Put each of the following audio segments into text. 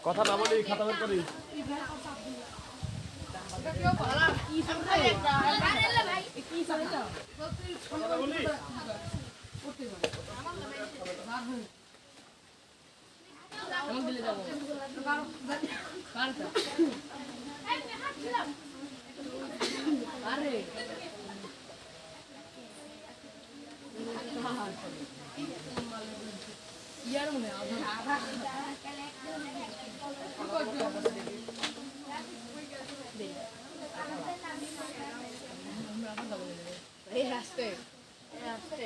কথা না বলি খাতা বের করি ইয়ার মনে আধা এই আসতে আসতে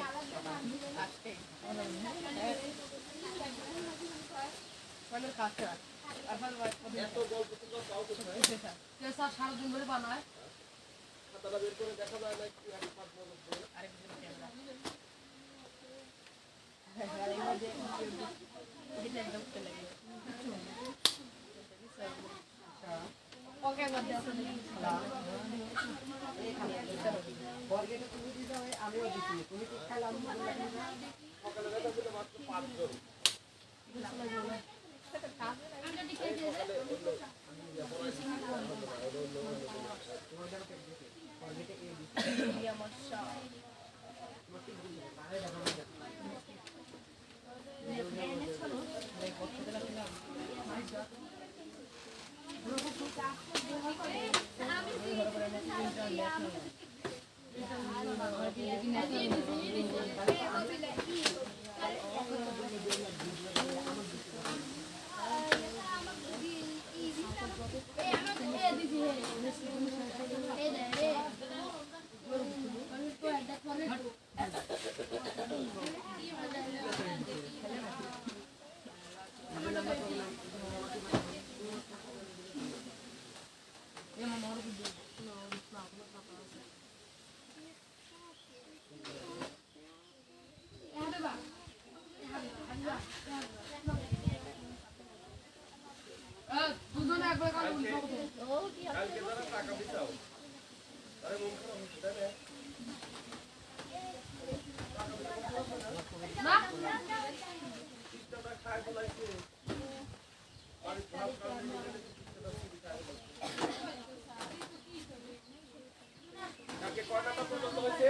আসতে কাছে এত গল্প তোমরা পাও কোথায় স্যার সারাদিন ধরে বানায় খাতাটা বের করে দেখা যায় না কি আরেক পাঁচ বছর ধরে সকালে দেখা ছিল মাত্র 5 জন দুজনে একবার কালকে যারা টাকা দিছাও তারে মন খারাপ হচ্ছে তাই না সিস্টেমটা খায় বলাইছে আর ভাব কাজ সিস্টেমটা সিটি খায় কালকে কয় টাকা পর্যন্ত হয়েছে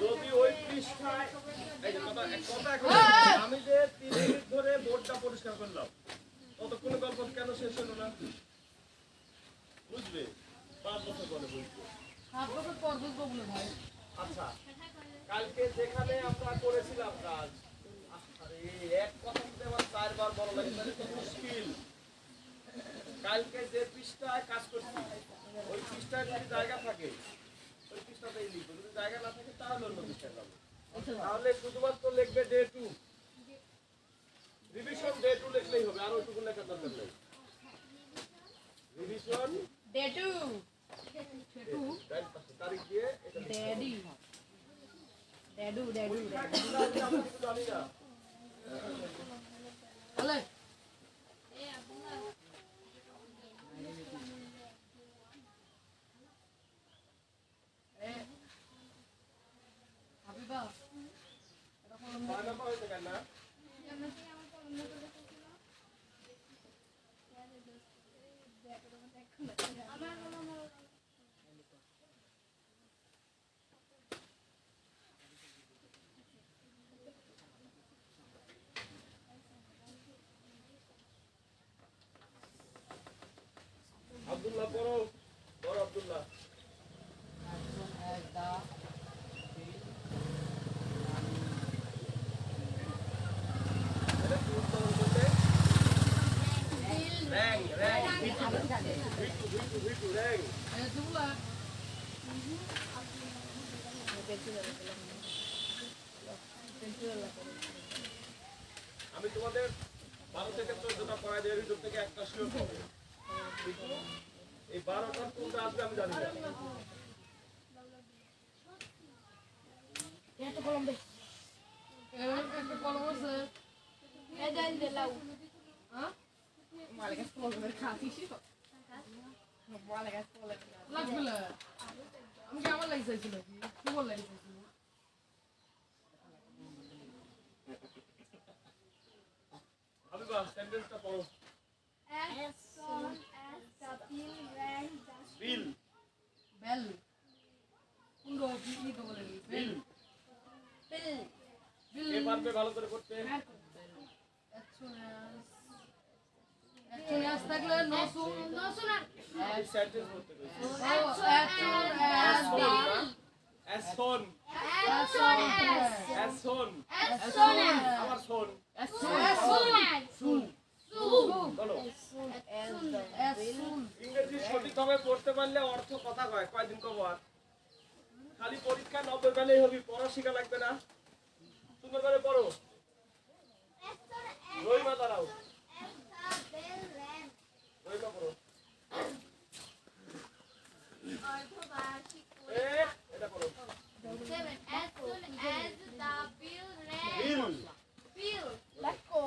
যদি ওই পৃষ্ঠায় এই যে কথা এখন আমি যে 3 মিনিট ধরে বোর্ডটা পরিষ্কার করলাম ততক্ষণ গল্প কেন শেষ হলো না বুঝবে 5 বছর পরে বুঝবে 7 বছর পর বুঝবো বলে ভাই আচ্ছা কালকে যেখানে আমরা করেছিলাম কাজ আরে এক কথা বলতে আমার 4 বার বলা লাগে তাহলে তো মুশকিল কালকে যে পৃষ্ঠায় কাজ করছি ওই পৃষ্ঠায় যদি জায়গা থাকে ওই পৃষ্ঠাতেই লিখবো যদি জায়গা না থাকে তাহলে অন্য পৃষ্ঠায় যাবো তাহলে শুধুমাত্র লিখবে ডে 2 রিভিশন ডে 2 লিখলেই হবে আর ওইটুকু লেখার দরকার নেই রিভিশন ডে 2 তারিখ দিয়ে ড্যাডি ড্যাডু ড্যাডু জানি না বলে হাবিবা বানা পাইতে কেন না আব্দুল্লাহ পড়ো পড়ো Abdullah rang rang V2 rang আমি তোমাদের 12 থেকে 14টা পড়াই দেওয়ার ভিতর থেকে একটা শিওর পাবো এই 12টার কোনটা আসবে আমি জানি না একটা কলম দে একটা কলম আছে এই দেন দিলাও হ্যাঁ মালিকা কলমের খাতিস মালিকা কলম লাগবে না আমি কি আমার লাগিয়েছিল কি বল লাগিয়েছিল হাবিবা সেন্টেন্সটা পড়ো। As soon as the bill rang, the bill bell কুন্ডো কি তো বলে বিল bill বিল কে পারবে ভালো করে করতে? অ্যাকচুয়ালি থাকলে নো সুন no sooner এই সেন্টেন্স করতে কইছি। as soon as soon as soon as soon as soon as আবার শোন as soon as সুন বলো। as soon ইংরেজি সঠিকভাবে পড়তে পারলে অর্থ কথা কয়। কয়দিন কব আর? খালি পরীক্ষা 90 পেলেই হবে, পড়া শেখা লাগবে না। সুন্দর করে পড়ো। রহিমা দাঁড়াও, রহিমা পড়ো। এটা পড়ো। As soon as the bill rang, bill bill. Let's go.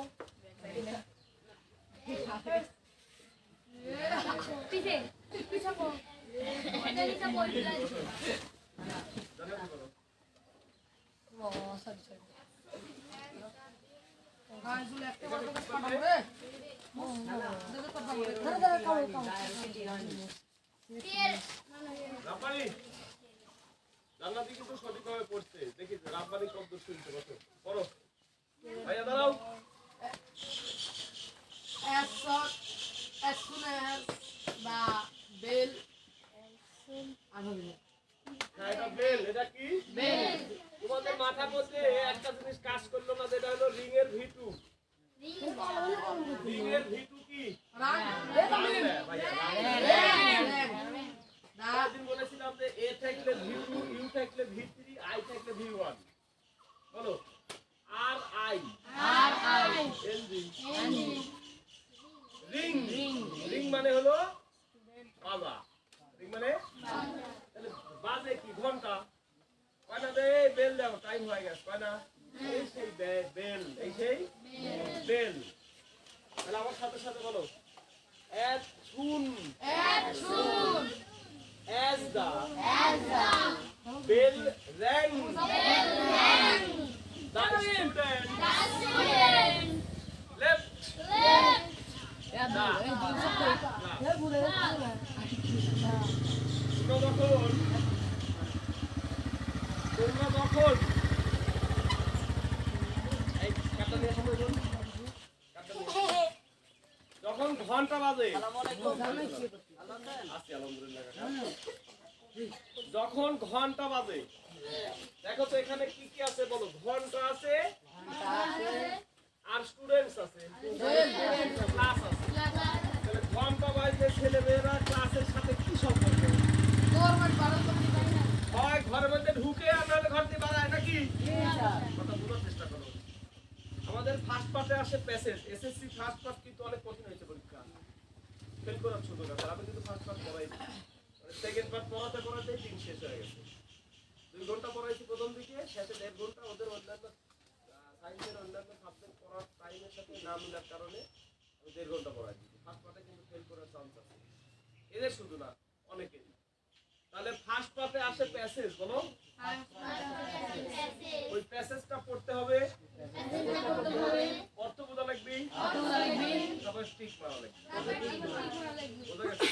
পিছে পিছে পো এটা নিচে পড়ে যায় জানো কি করো? ও সরি সরি গাইজুল একটা বার করে পাঠাবো রে দেখো তো পাঠাবো ধরে কাও তীর রাব্বানি জান্নাতি কিন্তু সঠিকভাবে পড়ছে। দেখি রাব্বানি কত শুনতে কত পড়ো। ভাইয়া দাঁড়াও। as soon as the bell হ্যাঁ, এটা বেল। এটা কি? bell তোমাদের মাথার মধ্যে একটা জিনিস কাজ করলো না, যেটা হলো রিং এর ভিটু। রিং এর ভিটু কি? দিন বলেছিলাম যে এ থাকলে ভিটু, ইউ থাকলে ভি3, আই থাকলে ভি1। বলো আর আই রিং রিং মানে হলো বাজা। রিং মানে তাহলে বাজে কি? ঘন্টা। কয় না রে বেল দাও, টাইম হয়ে গেছে। কয় না এই সেই বেল, এই সেই বেল। তাহলে আমার সাথে সাথে বলো as soon as the bell rang, the student left the তোমরা যখন এই কাটা নিয়ে সময় বল, কাটা নিয়ে। যখন ঘন্টা বাজে, আছি আলহামদুলিল্লাহ কাকা। যখন ঘন্টা বাজে, দেখো তো এখানে কি কি আছে বলো। ঘন্টা আছে আর স্টুডেন্টস আছে, ক্লাস আছে। তাহলে ঘন্টা বাজে ছেলেমেয়েরা ক্লাসের সাথে কি সম্পর্ক? হয় ঘরের মধ্যে ঢুকে আর নাহলে ঘর দিয়ে বাড়ায় নাকি? কথা বোঝার চেষ্টা করো। আমাদের ফার্স্ট পার্টে আসে প্যাসেজ। এসএসসি ফার্স্ট পার্ট কিন্তু অনেক কঠিন হয়েছে পরীক্ষা, ফেল করার ছোট কথা। আমি কিন্তু ফার্স্ট পার্ট পড়াইনি, সেকেন্ড পার্ট পড়াতেই দিন শেষ হয়ে গেছে। 2 ঘন্টা পড়াইছি প্রথম দিকে, শেষে 1.5 ঘন্টা। ওদের অন্যান্য সায়েন্সের অন্যান্য সাবজেক্ট পড়ার টাইমের সাথে না মিলার কারণে আমি 1.5 ঘন্টা পড়াইছি। ফার্স্ট পার্টে কিন্তু ফেল করার চান্স আছে, এদের শুধু না অনেকেরই। তাহলে ফার্স্ট পার্টে আসে প্যাসেজ। বলো ওই প্যাসেজটা পড়তে হবে, অর্থ বোঝা লাগবে, তারপর স্টিক মারা লাগবে। বোঝা গেছে?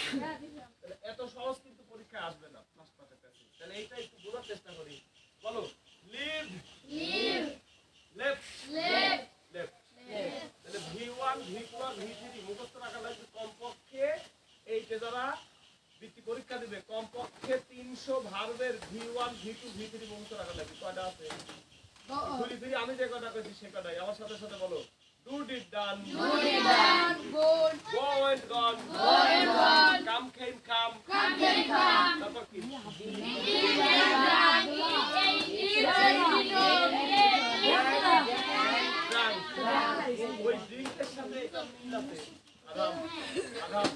তাহলে এত সহজ কিন্তু পরীক্ষায় আসবে না ফার্স্ট পার্টে প্যাসেজ। তাহলে এইটা একটু বোঝার চেষ্টা করি। বলো লিভ লেফট লেফট। তাহলে ভি1 ভি2 আর ভি3 মুখস্থ রাখা লাগবে কমপক্ষে। এইটা যারা বৃত্তি পরীক্ষা দিবে কমপক্ষে 300 ভার্বের ভি1 ভি2 ভি3 মুখস্থ রাখা লাগবে। কয়টা আছে? ঘুরি ফিরি আমি যে কয়টা কইছি সে কয়টাই। আমার সাথে সাথে বলো do did done, go and gone, come came come, তারপর কি? ওই ড্রিঙ্কের সাথে এটা মিল আছে। আরাম আরাম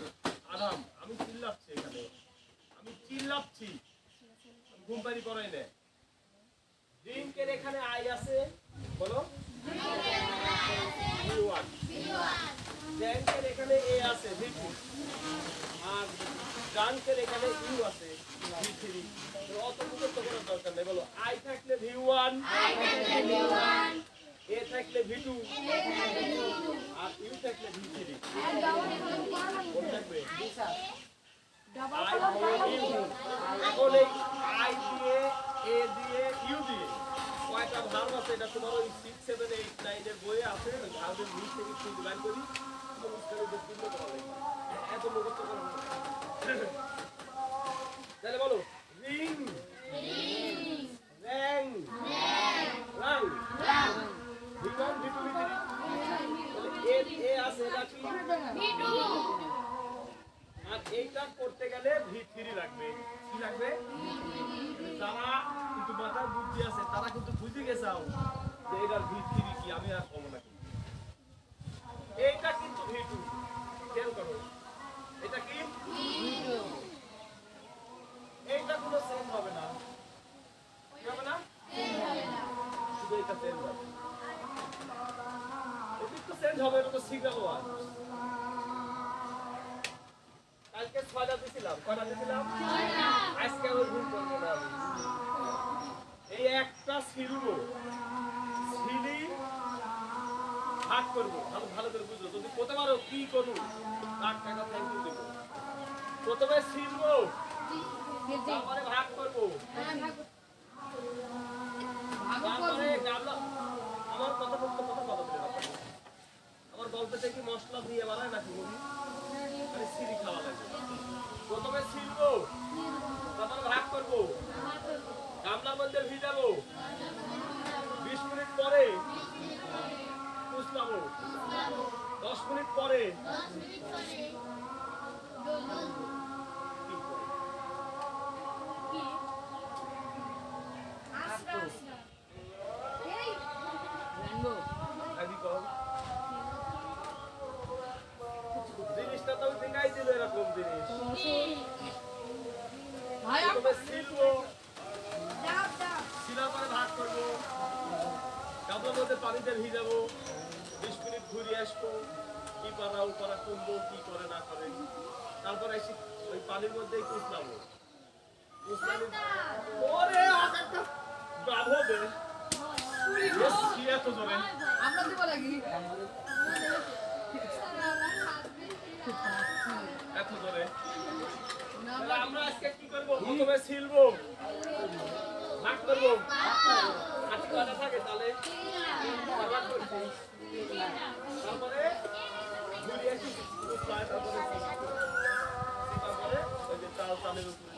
আরাম। আমি চিল্লাচ্ছি এখানে, আমি চিল্লাচ্ছি, আমি ঘুম পানি পড়াই না। ড্রিঙ্কের এখানে আই আছে, বলো ভি1। ব্যাংকের এখানে এ আছে ভি2, আর ডান্কের এখানে ইউ আছে ভি3। অত মুখস্থ করার দরকার নেই। বলো আই থাকলে ভি1, এ থাকলে থাকলে V2 আর U থাকলে V3 কোন থাকবে এখন এই I দিয়ে A দিয়ে U দিয়ে কয়টা ভার্ব আছে এটা তোমার ওই 6 7 8 9 এর বইয়ে আছে ভার্বের লিস্ট থেকে খুঁজে বের করি মুখস্থ দেখতে হবে এত মুখস্থ করো না তাহলে বলো রিং র্যাং রাং ভিতর ভিতর এ এ আছে এটা কি আর এইটা করতে গেলে V3 লাগবে কি লাগবে যারা কিন্তু মাথার বুদ্ধি আছে তারা কিন্তু বুঝে গেছাও যে এটার V3 কি আমি আর কম না এইটা কিন্তু V2 খেয়াল করো এটা কি V2 এইটা কোনো সেম হবে না কি হবে না শুধু এটা সেম হবে এটা তো সেম হবে এটা তো সিঙ্গেল ওয়ার্ড কালকে 6টা দিছিলাম কয়টা দিছিলাম 6টা আজকে আবার ভুল করব না আমি এই একটা সিলবো সিলি ভাগ করব ভালো ভালো করে বুঝো যদি করতে পারো কি করব লাখ টাকা থ্যাঙ্ক ইউ দেব প্রথমে সিলবো তারপরে ভাগ করব তারপরে গামলা আমার কথা বলতে কথা বলে আমার গল্পতে কি মশলা দিয়ে বানায় নাকি বলি আরে সিরি খাওয়া লাগে প্রথমে সিলবো তারপরে ভাগ করব গামলার মধ্যে ভিজাবো 20 মিনিট পরে কুচলাবো 10 মিনিট পরে জিনিসটা তো দেখাই দিল এরকম জিনিস প্রথমে সিলবো সিলার পরে ভাগ করবো গামলার মধ্যে পানিতে ভিজাবো 20 মিনিট ঘুরিয়ে আসবো কি করা উপরা কমবো কি করে না করে তারপরে এসে ওই পানির মধ্যেই কুচলাবো ওরে একটা বাব হবে এত জোরে আমরা দিব লাগি এত জোরে তাহলে আমরা আজকে কি করবো প্রথমে সিলবো ভাগ করবো হাতে কয়টা থাকে তাহলে ভাগ করছি তারপরে ঘুরিয়ে আসি তারপরে ওই যে চাল চালের উপরে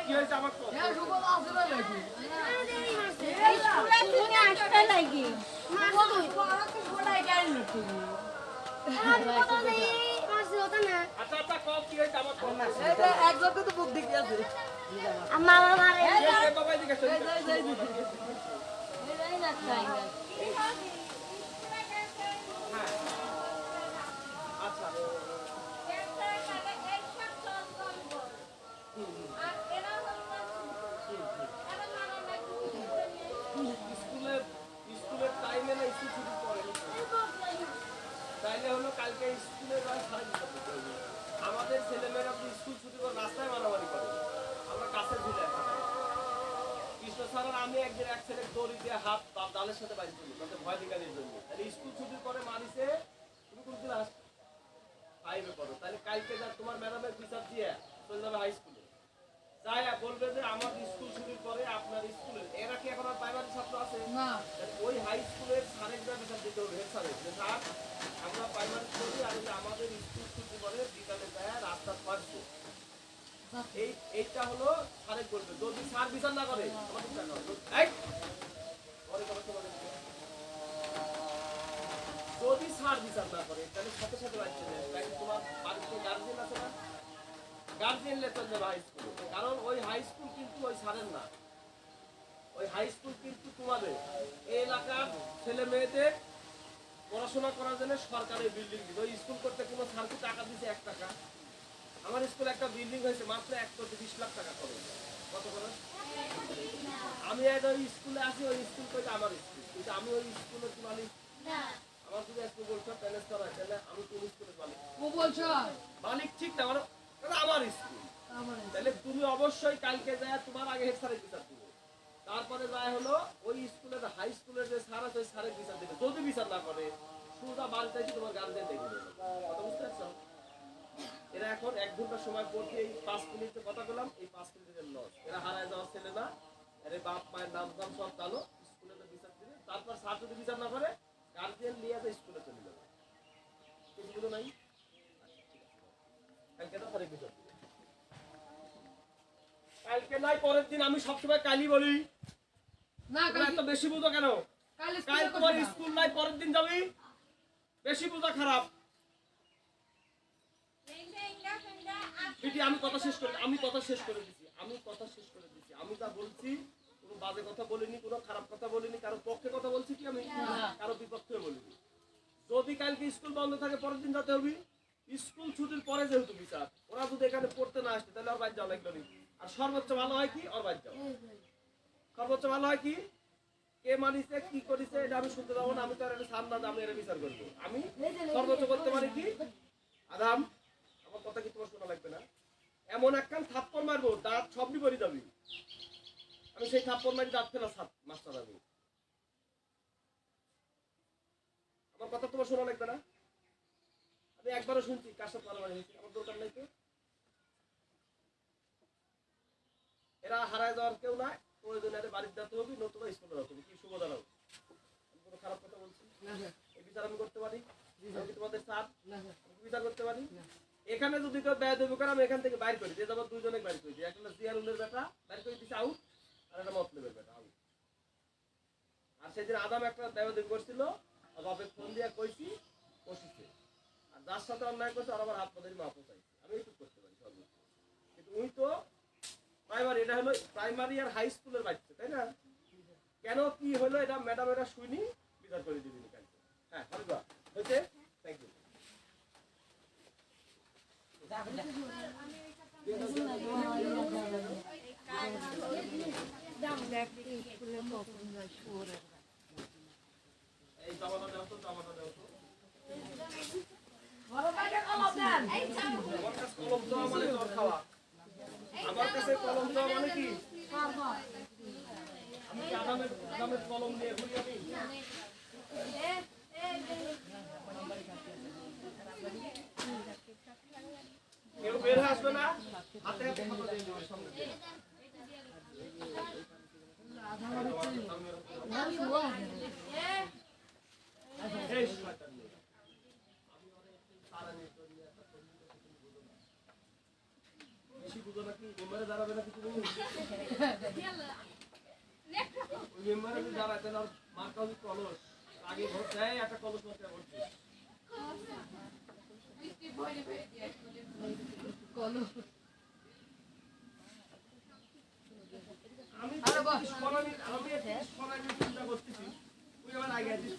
কি হয়েছে আমার তো আচ্ছা আচ্ছা কম কি হয়েছে আমার তো বাবা দিকে আচ্ছা স্কুলের টাইমে না স্কুল ছুটি পড়ে তাইলে হলো কালকে স্কুলে আমাদের ছেলেমেয়েরা তো স্কুল ছুটি করে রাস্তায় মারামারি করে আমরা কাছের ভিড়ে কৃষ্ণ স্যার আমি একদিন এক ছেলে দড়ি দিয়ে হাত ডালের সাথে বাড়ি করি তাতে ভয় দেখানোর জন্য তাহলে স্কুল ছুটির পরে মারিছে তুমি কোন ক্লাস 5 পড়ো তাহলে কালকে যা তোমার ম্যাডামের বিচার দিয়ে চলে যাবে হাই স্কুলে যাই বলবে যে আমার স্কুল ছুটির পরে আপনার স্কুলের এরা কি এখন আর প্রাইমারি ছাত্র আছে না ওই হাই স্কুলের স্যারের যা বিচার দিতে হবে হেড স্যারের যে স্যার আমরা প্রাইমারি করি আর আমাদের স্কুল ছুটি পরে বিকালে যায় রাস্তা পারবো এইটা হলো স্যারের বলবে যদি স্যার বিচার না করে আমাদের টাকা যদি স্যার বিচার না করে তাহলে সাথে সাথে বাড়ছে তাই তোমার বাড়িতে গার্জেন আছে না গার্জেন লেটার দেবে হাই স্কুল কারণ ওই হাই স্কুল কিন্তু ওই স্যারের না ওই হাই স্কুল কিন্তু তোমাদের এই এলাকার ছেলে মেয়েদের পড়াশোনা করার জন্য সরকারি বিল্ডিং দিবে। ওই স্কুল করতে কোনো স্যারকে টাকা দিছে 1 টাকা? আমার স্কুলে একটা বিল্ডিং হয়েছে মাত্র 1 কোটি 20 লাখ টাকা খরচ। কত খরচ? আমি এক ওই স্কুলে আছি, ওই স্কুল করতে আমার স্কুল, কিন্তু আমি ওই স্কুলের মালিক না। আমার যদি একটু বলছো ট্রান্সফার হয় তাহলে আমি কোন স্কুলের মালিক? ও বলছো মালিক ঠিক না, আমার স্কুল। তাহলে তুমি অবশ্যই কালকে যায় তোমার আগে হেড স্যারের বিচার দিবে, তারপরে যায় হলো ওই স্কুলের হাই স্কুলের যে স্যার আছে ওই স্যারের বিচার দেবে। যদি বিচার না করে সোজা বাড়িতে এসে তোমার গার্জেন দেখে দেবে। কথা বুঝতে পারছো? এরা এখন 1 ঘন্টা সময় পড়তে এই 5 মিনিটে কথা বললাম, এই 5 মিনিটের লস। এরা হারায় যাওয়ার ছেলে না, এর বাপ মায়ের নাম দাম সব জানো, স্কুলে তো বিচার দিবে। তারপর স্যার যদি বিচার না করে গার্জেন নিয়ে যায় স্কুলে চলে যাবে। কিছু বুঝো নাই? কালকে তো স্যারের বিচার দিবে। কালকে নাই পরের দিন, আমি সবসময় কালই বলি না। তোমরা এত বেশি বুঝো কেন? কাল কাল তোমার স্কুল নাই, পরের দিন যাবি, বেশি বুঝা খারাপ। বিটি আমি কথা শেষ করে দিছি। আমি যা বলছি কোনো বাজে কথা বলিনি, কোনো খারাপ কথা বলিনি, কারো পক্ষে কথা বলছি কি আমি? কারো বিপক্ষে বলিনি। যদি কালকে স্কুল বন্ধ থাকে পরের দিন যেতে হবে। স্কুল ছুটির পরে যেহেতু বিচার, ওরা যদি এখানে পড়তে না আসে তাহলে ওর বাড়ি যাওয়া লাগলো না। আর সর্বোচ্চ ভালো হয় কি ওর বাড়ি যাও। সর্বোচ্চ ভালো হয় কি কে মানিছে কি করেছে এটা আমি শুনতে যাবো না। আমি তো আর সামনে আমি এর বিচার করবো। আমি সর্বোচ্চ করতে পারি কি আদাম, আমার কথা কি তোমার শোনা লাগবে না? এমন একখান থাপ্পড় মারবো দাঁত সবই পড়ে যাবি। আমি সেই থাপ্পড় মারি দাঁত ফেলা মাস্টার আমি। আমার কথা তোমার শোনা লাগবে না? আমি একবারও শুনছি কার সাথে মারামারি হয়েছে, আমার দরকার নাই তো। এরা হারায় যাওয়ার কেউ নাই, প্রয়োজনে বাড়িতে যেতে হবে, নতুবা স্কুলে যেতে হবে। কি সুবিধা নাও? আমি কোনো খারাপ কথা বলছি? এই বিচার আমি করতে পারি? আমি তোমাদের স্যার বিচার করতে পারি? এখানে যদি কেউ ব্যয় দেবো করে আমি এখান থেকে বাইর করি, যে যাবো দুইজনে বাইর করে দিই। একটা জিয়ারুলের বেটা বাইর করে দিচ্ছে আউট, আর একটা মতলবের বেটা আউট। আর সেদিন আদাম একটা দেবাদেবী করছিল, বাপে ফোন দিয়ে কইছি বসিছে। আর যার সাথে অন্যায় করছে আর আমার হাত পাদের মাপও চাইছে। আমি এইটুকু করতে পারি সর্বোচ্চ। কিন্তু উনি তো প্রাইমারি, এটা হলো প্রাইমারি আর হাই স্কুলের বাচ্চা, তাই না? কেন কি হলো এটা ম্যাডাম এটা শুনি বিচার করে দিবি কালকে। হ্যাঁ হয়েছে, থ্যাংক ইউ। এই জামাটা দাও তো, জামাটা দাও তো। আমার কাছে কলম দেওয়া মানে জ্বর খাওয়া। আমার কাছে কলম দেওয়া মানে কি? আমি কি আদামের কলম দিয়ে ঘুরি আমি? কেউ বের হয়ে আসবে না, হাতে হাতে কথা দিয়ে দিবে সামনে দিয়ে। এই শয়তান মেয়ে। আমি অনেক সারা নিয়ে তো নিয়ে একটা বেশি বুঝো নাকি? মেম্বারে দাঁড়াবে নাকি তুমি? ওই মেম্বারে যদি দাঁড়ায় তাহলে আর মার্কা হবে কলস। আগে ভোট দেয় একটা কলস মার্কা ভোট দেয়। আমি চিন্তা করতেছি তুই আমার আগে আসছিস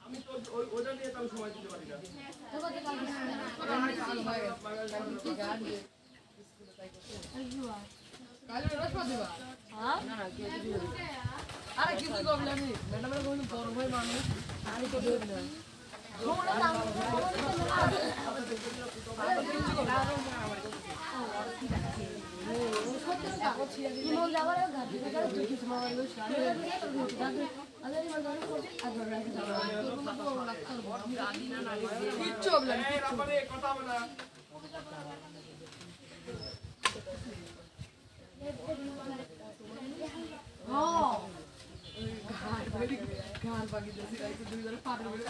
আমি তো ওইটা নিয়ে তো আমি সময় দিতে পারি না। আরে কিছু করবি আমি ম্যাডামের কোনো বড় ভাই মানুষ আমি তো দেব না। কিচ্ছু হবে না, কথা হবে না। গান বাকি দিয়েছি দুইজনে পাগল বলে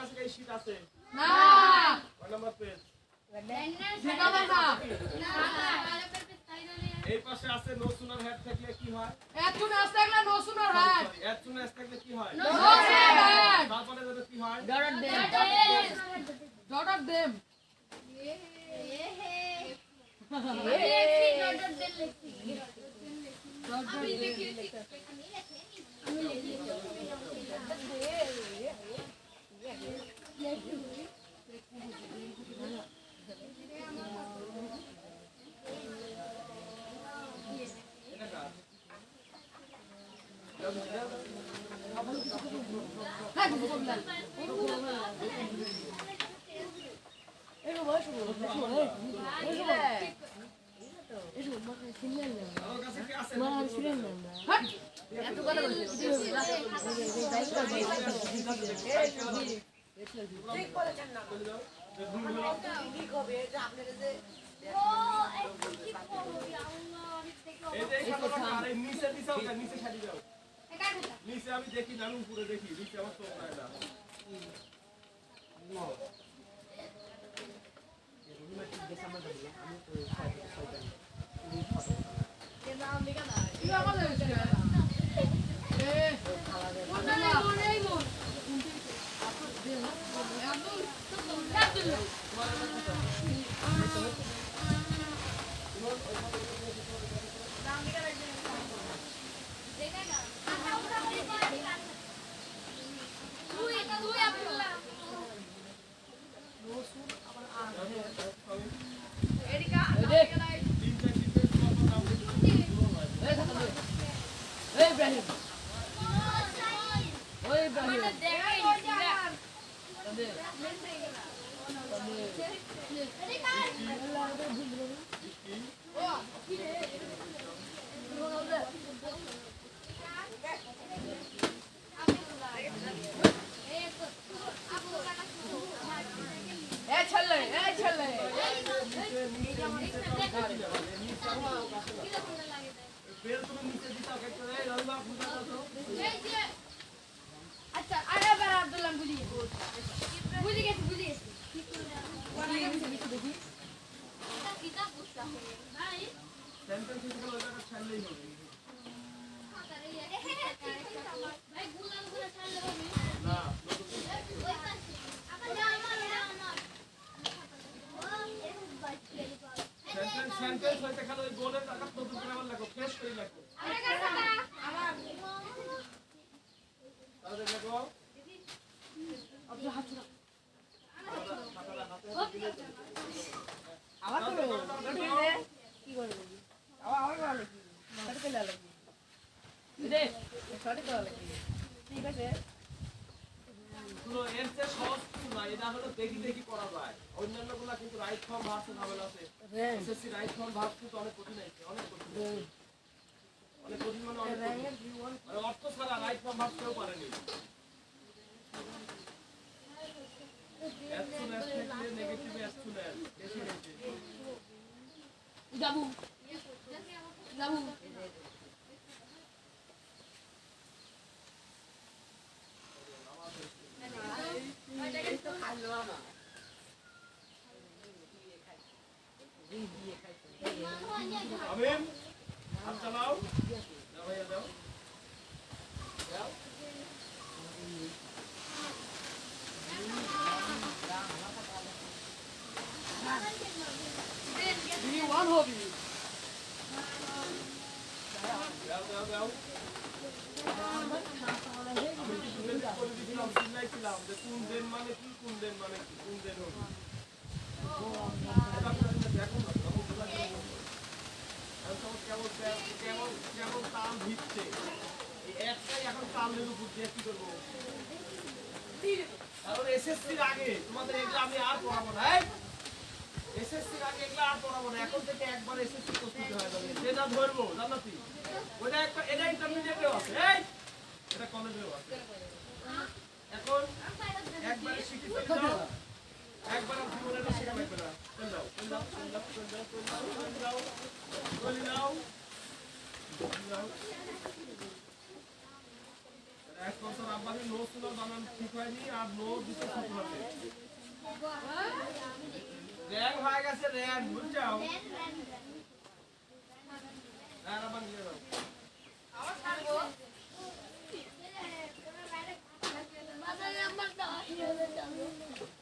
কাছে এই শীট আছে না কয় নাম্বার পেজ দেখা দেখা এই পাশে আছে নো সুনার হেড থাকলে কি হয় এখন আসতে গেলে নো শুনার হ্যাঁ এর সুনার হেড থাকলে কি হয় নো শুনার তারপরে যেটা কি হয় ডট অফ দেম এটা কার হ্যাঁ কিছু বললা আমার কাছে কি আছে হ্যাঁ ঠিক বলেছেন না ঠিক হবে যে আপনারা যে এই যে এই খাতাটা আর এই নিচে দিছাও কেন নিচে ছাড়ি দাও নিচে আমি দেখি না আমি উপরে দেখি নিচে আমার চোখ নাই না কি আমাদের হইছে এ তিনটা তিনটা তোমার নাম লিখে এই ইব্রাহিম ওই ইব্রাহিম এই ছেলে বের তুমি নিচে দিছাও কেন এই রবিবা বুঝা দাও আচ্ছা আরে বার আব্দুল্লাহ বুঝি গেছি কিতাব বুঝতে হবে ভাই সেন্টেন্স হিসেবে ওটা ছাড়লেই হবে ভাই গুলাল গুলা ছাড়লে হবে না সেন্টেন্স হইতে খালি ওই গোলের টাকা নতুন করে আবার লেখো ফ্রেশ করে লেখো তাহলে লেখো আবার তো কি করবে আবার ভালো কি ছোট করে লাগবে দে ছোট করে লাগবে ঠিক আছে পুরো এর চেয়ে সহজ কিছু না এটা হলো দেখি দেখি করা যায় অন্যান্যগুলা কিন্তু রাইট ফর্ম ভার্সে ঝামেলা আছে এসএসসি রাইট ফর্ম ভার্স কিন্তু অনেক কঠিন আছে অনেক কঠিন অনেক কঠিন মানে অনেক কঠিন। মানে অর্থ ছাড়া রাইট ফর্ম ভার্স কেউ পারেনি as soon as থেকে নেগেটিভ as soon as বেশি হয়েছে যাবো আমিন হাত চালাও যাও ভাইয়া যাও যাও তুমি ওয়ান হবি যাও যাও যাও আমি কি সুন্দর করে দিছিলাম চিল্লাইছিলাম যে কোন দেন মানে কি কোন দেন মানে কি কোন দেন হবে এটা আপনারা দেখুন না তখন বোঝা যাবে এখন কেমন কেমন কেমন তাল ভিজছে এই একটাই এখন তালের উপর দিয়ে কি করবো কারণ এসএসসির আগে তোমাদের এগুলো আমি আর পড়াবো না এসএসসির আগে এগুলো আর পড়াবো না এখন থেকে একবার এসএসসি প্রস্তুতি হয়ে যাবে যেটা ধরবো জানো কি ওটা একটা এটা ইন্টারমিডিয়েটেও আছে এই এটা কলেজেও আছে এখন একবারে শিখে যাও একবার আর জীবনে এটা শেখা লাগবে না চল যাও চল যাও চল যাও চল যাও চল যাও চল যাও চলে যাও স্পন্সর আব্বাসি নো সুনার বানান ঠিক হয়নি আর নো দিতে ছোট হাতে র্যাং হয়ে গেছে র্যাং বুঝছাও আর আবার নিয়ে যাও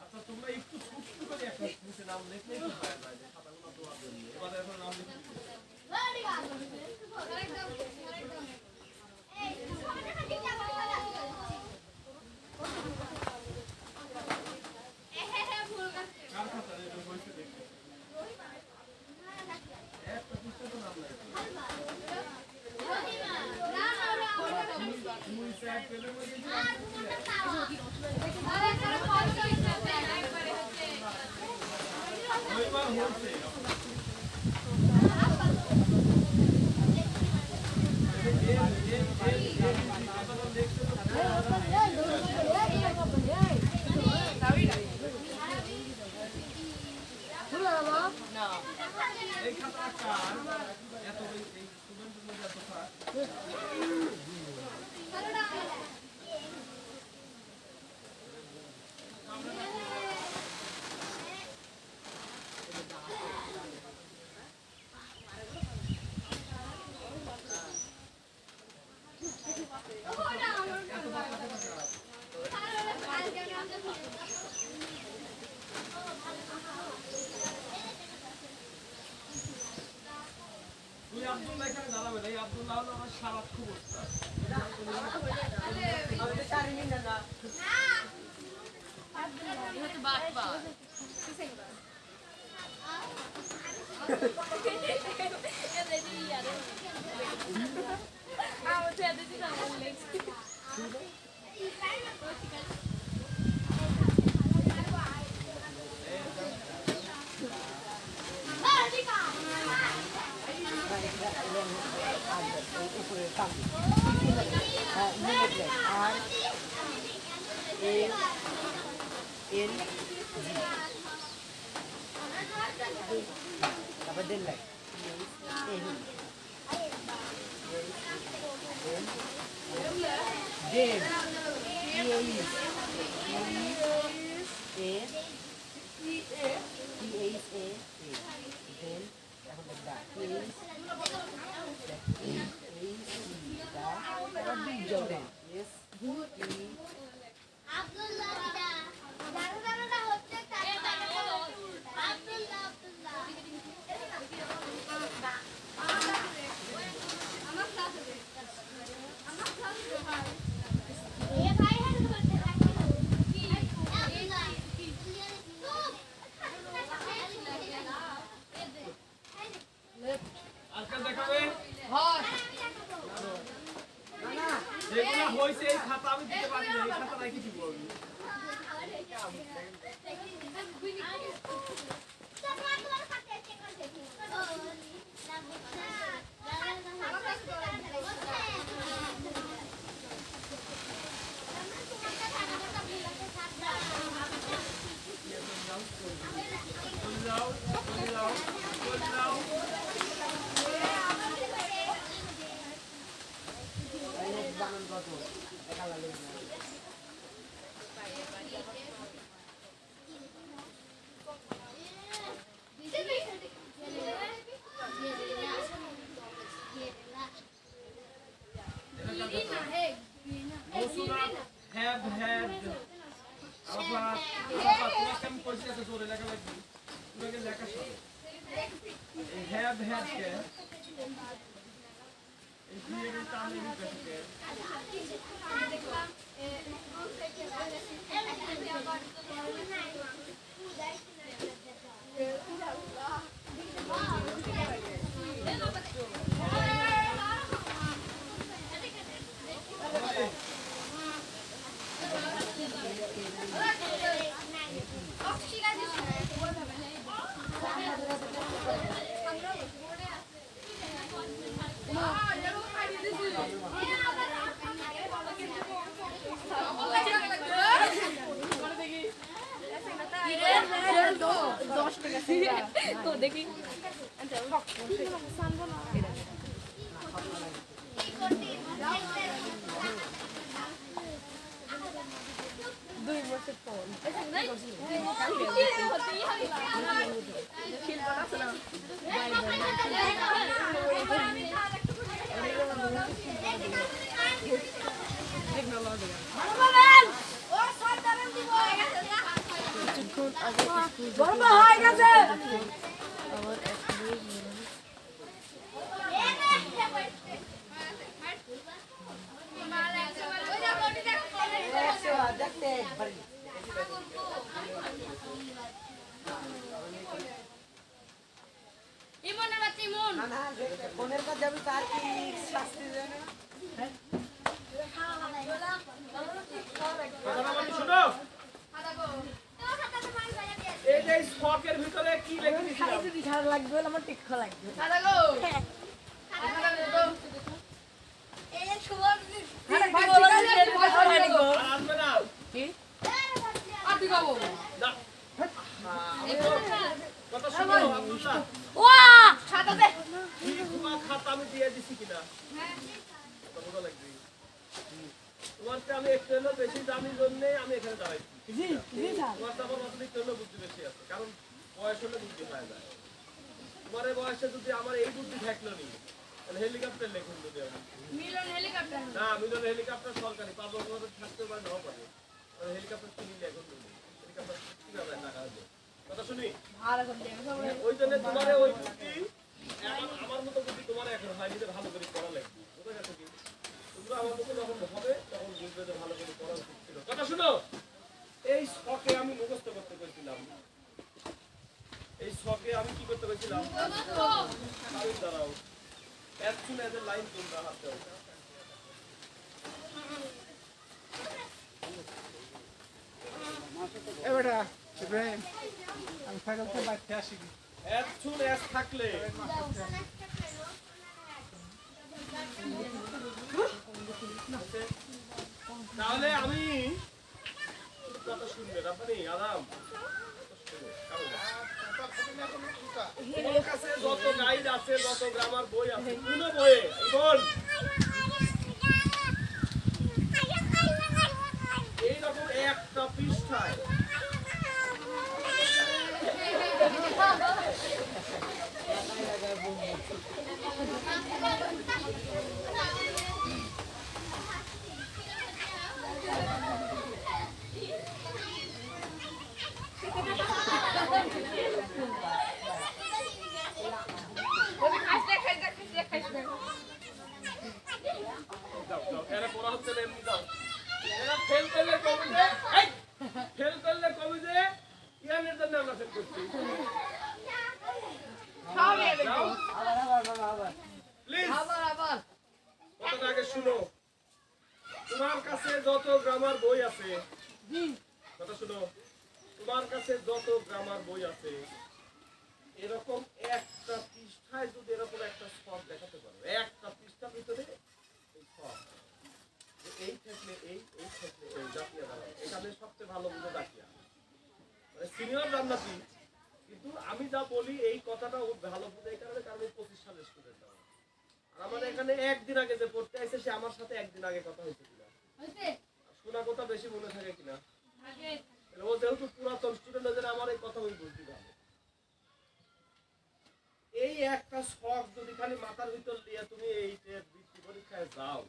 আচ্ছা তোমরা একটু ছোট্ট করে একটা নিচে নাম লিখলে কি হয় না যে খাতাগুলো তো আর দিই এবার এখন নাম লিখতে কার খাতা রে এটা হইছে দেখতে একটা পুস্তক তো নাম লাগে তুমি স্যার পেলে মধ্যে ওইবার হচ্ছে এই খাতা কার এত এই স্টুডেন্টের মধ্যে এত ফাঁক তুই আব্দুল্লাহ এখানে দাঁড়াবে না এই আব্দুল্লাহ হলো আমার সারাত খুব ওস্তাদ আজকাল দেখাবে যেগুলো হয়েছে এই খাতা আমি দিতে পারি না এই খাতা রেখে দিব have had তোমাকে আমি পরিচয় আছে জোরে লেখা লাগবে তোমাকে লেখা সব have had কে এই দিয়ে টান দিয়ে কে দেখি 2 বছর পর ইমনের বাচ্চা ইমন ফোনের কাছে যাবি তার কি শাস্তি দেয় না কথাটা বলি শুনো, এই যে স্টকের ভিতরে কি লিখে দিছিলাম? যদি ঝাড় লাগবে বলে আমার টিক্কা লাগবে দাদা গো এই সুবল আরে ভাই বলো না এর কথা হয়নি গো আর আসবে না। কি আদি গাবো না। আমি তো কথা শুনো আব্দুল্লাহ, ওয়া খাতা দে কি তোমার খাতা আমি দিয়ে দিছি কিনা? কথা বোঝা লাগবে। তোমারটা আমি একটু হলেও বেশি দামি জন্যে আমি এখানে দাঁড়াইছি। জি জি স্যার তোমার তো আমার মতন একটু হলেও বুদ্ধি বেশি আছে, কারণ বয়স হলে বুদ্ধি হয় না। তোমার এই বয়সে যদি আমার এই বুদ্ধি থাকলো নি, তাহলে হেলিকপ্টার লেখুন যদি আমি। মিলন হেলিকপ্টার না, মিলন হেলিকপ্টার সরকারি 5 বছর মতো থাকতে পারে নাও পারে। আর হেলিকপ্টার কিনলে এখন দেবে। হেলিকপ্টার কিভাবে টাকা হবে? কথা শুনি? ভালো করে দেবে সব ওই জন্য তোমারে ওই বুদ্ধি আমার মতো বুদ্ধি তোমার এখন হয়নি যে ভালো করে করা লাগবে। বুঝা গেছে কি? তোমরা আমার মতো যখন হবে তখন বুঝবে যে ভালো করে করা উচিত ছিল। কথা শুনো, এই শখে আমি মুখস্থ করতে পেরেছিলাম। এই শখে আমি কি করতে পেরেছিলাম? দাঁড়াও, এত শুনে এদের লাইন তোমরা হাত দাও। এবারে ইব্রাহিম আমি সাইকেল থেকে বাইরে আসি এত শুনে এস থাকলে তাহলে আমি কথা শুনবে আপনি আরাম তোমার কাছে যত গাইড আছে, যত গ্রামার বই আছে, কোন বইয়ে বল এইরকম একটা পৃষ্ঠায় এরা পড়া হচ্ছে না, এমনি দাও। এরা ফেল করলে কমে যে ফেল করলে কমে যে ইয়ানের জন্য আমরা ফেল করছি। যাও। Please, আবার কথাটা আগে শুনো। তোমার কাছে যত গ্রামার বই আছে, কথা শুনো, তোমার কাছে যত গ্রামার বই আছে, এরকম একটা পৃষ্ঠায় যদি এরকম একটা স্পট দেখাতে পারো, একটা পৃষ্ঠার ভিতরে এই স্পট, এই থাকলে এই থাকলে এই জাতীয় দাঁড়ায়, এখানে সবচেয়ে ভালো বুঝে জাতীয় মানে সিনিয়র জান্নাতি। কিন্তু আমি যা বলি এই কথাটা ও ভালো বুঝে এই কারণে, কারণ 25 সালের স্টুডেন্ট আমার। আর আমার এখানে একদিন আগে যে পড়তে আসছে সে আমার সাথে একদিন আগে কথা হয়েছে কিনা, হইছে শোনা কথা বেশি মনে থাকে কিনা। আগে ও যেহেতু পুরাতন স্টুডেন্ট ওদের আমার এই কথা আমি বুঝতে পারবো। এই একটা শখ যদি খালি মাথার ভিতর নিয়ে তুমি এই যে বৃত্তি পরীক্ষায় যাও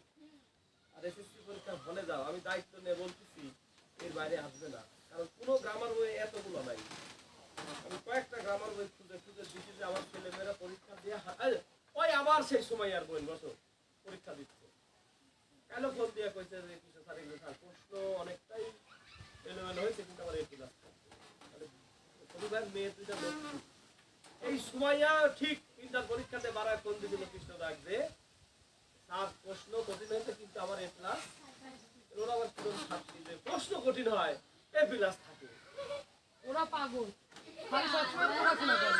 আর এসএসসি পরীক্ষার হলে যাও, আমি দায়িত্ব নিয়ে বলতেছি এর বাইরে আসবে না। কারণ কোনো গ্রামার বই এতগুলো নাই। আমি কয়েকটা গ্রামার বই খুঁজে খুঁজে দিচ্ছি যে আমার ছেলেমেয়েরা পরীক্ষা দিয়ে ওই আবার সেই সময় আর বই বসো পরীক্ষা দিচ্ছে। কেন ফোন দিয়ে কইছে যে কিছু স্যার এগুলো স্যার প্রশ্ন অনেকটাই এলোমেলো হয়েছে, কিন্তু আমার একটু লাগছে পরিবার মেয়ে দুইটা লোক এই সুমাইয়া ঠিক ইন্টার পরীক্ষাতে বাড়ায় কোন দিকে কৃষ্ণ রাখবে তার প্রশ্ন কঠিন হয়েছে, কিন্তু আমার এ প্লাস ওরা আবার কিরকম ছাত্রী যে প্রশ্ন কঠিন হয় এ প্লাস থাকে। ওরা পাগল খালি সবসময় পড়াশোনা করে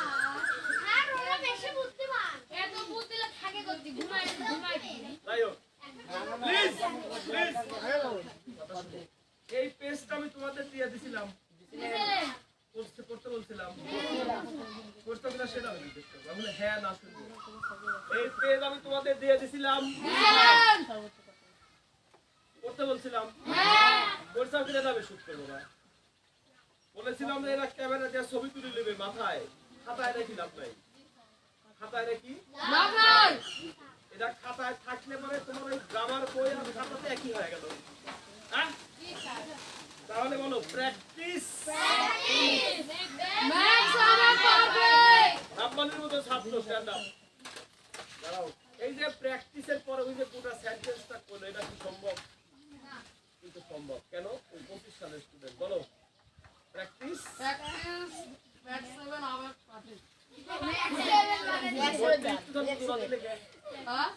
আর ওরা বেশি বুদ্ধিমান এত বুদ্ধি থাকে করতে ঘুমায় তাই হোক প্লিজ প্লিজ এই পেজটা আমি তোমাদের দিয়ে দিছিলাম, পড়তে বলছিলাম পড়তে গেলে সেটা আমি জিজ্ঞেস করবো। আমি বলি, হ্যাঁ না শুনবো। এই পেজ আমি তোমাদের দিয়ে দিছিলাম, পড়তে বলছিলাম, বলছিলাম কিনা যাবে শুট করবো না বলেছিলাম যে এরা ক্যামেরা দিয়ে ছবি তুলে নেবে মাথায় খাতায় রেখি লাভ নাই খাতায় রেখি লাভ নাই এটা খাতায় থাকলে পরে তোমার ওই গ্রামার বই আর খাতাতে একই হয়ে গেল হ্যাঁ তাহলে বলো প্র্যাকটিস ম্যাক্স আমার পারফেক্ট আপনাদের মতো ছাত্র স্ট্যান্ড আপ দাঁড়াও এই যে প্র্যাকটিসের পরে ওই যে পুরো সেন্টেন্সটা করলো এটা কি সম্ভব কিন্তু সম্ভব কেন ওই 25 সালের স্টুডেন্ট বলো প্র্যাকটিস প্র্যাকটিস ম্যাক্স 7 আমার পারফেক্ট হ্যাঁ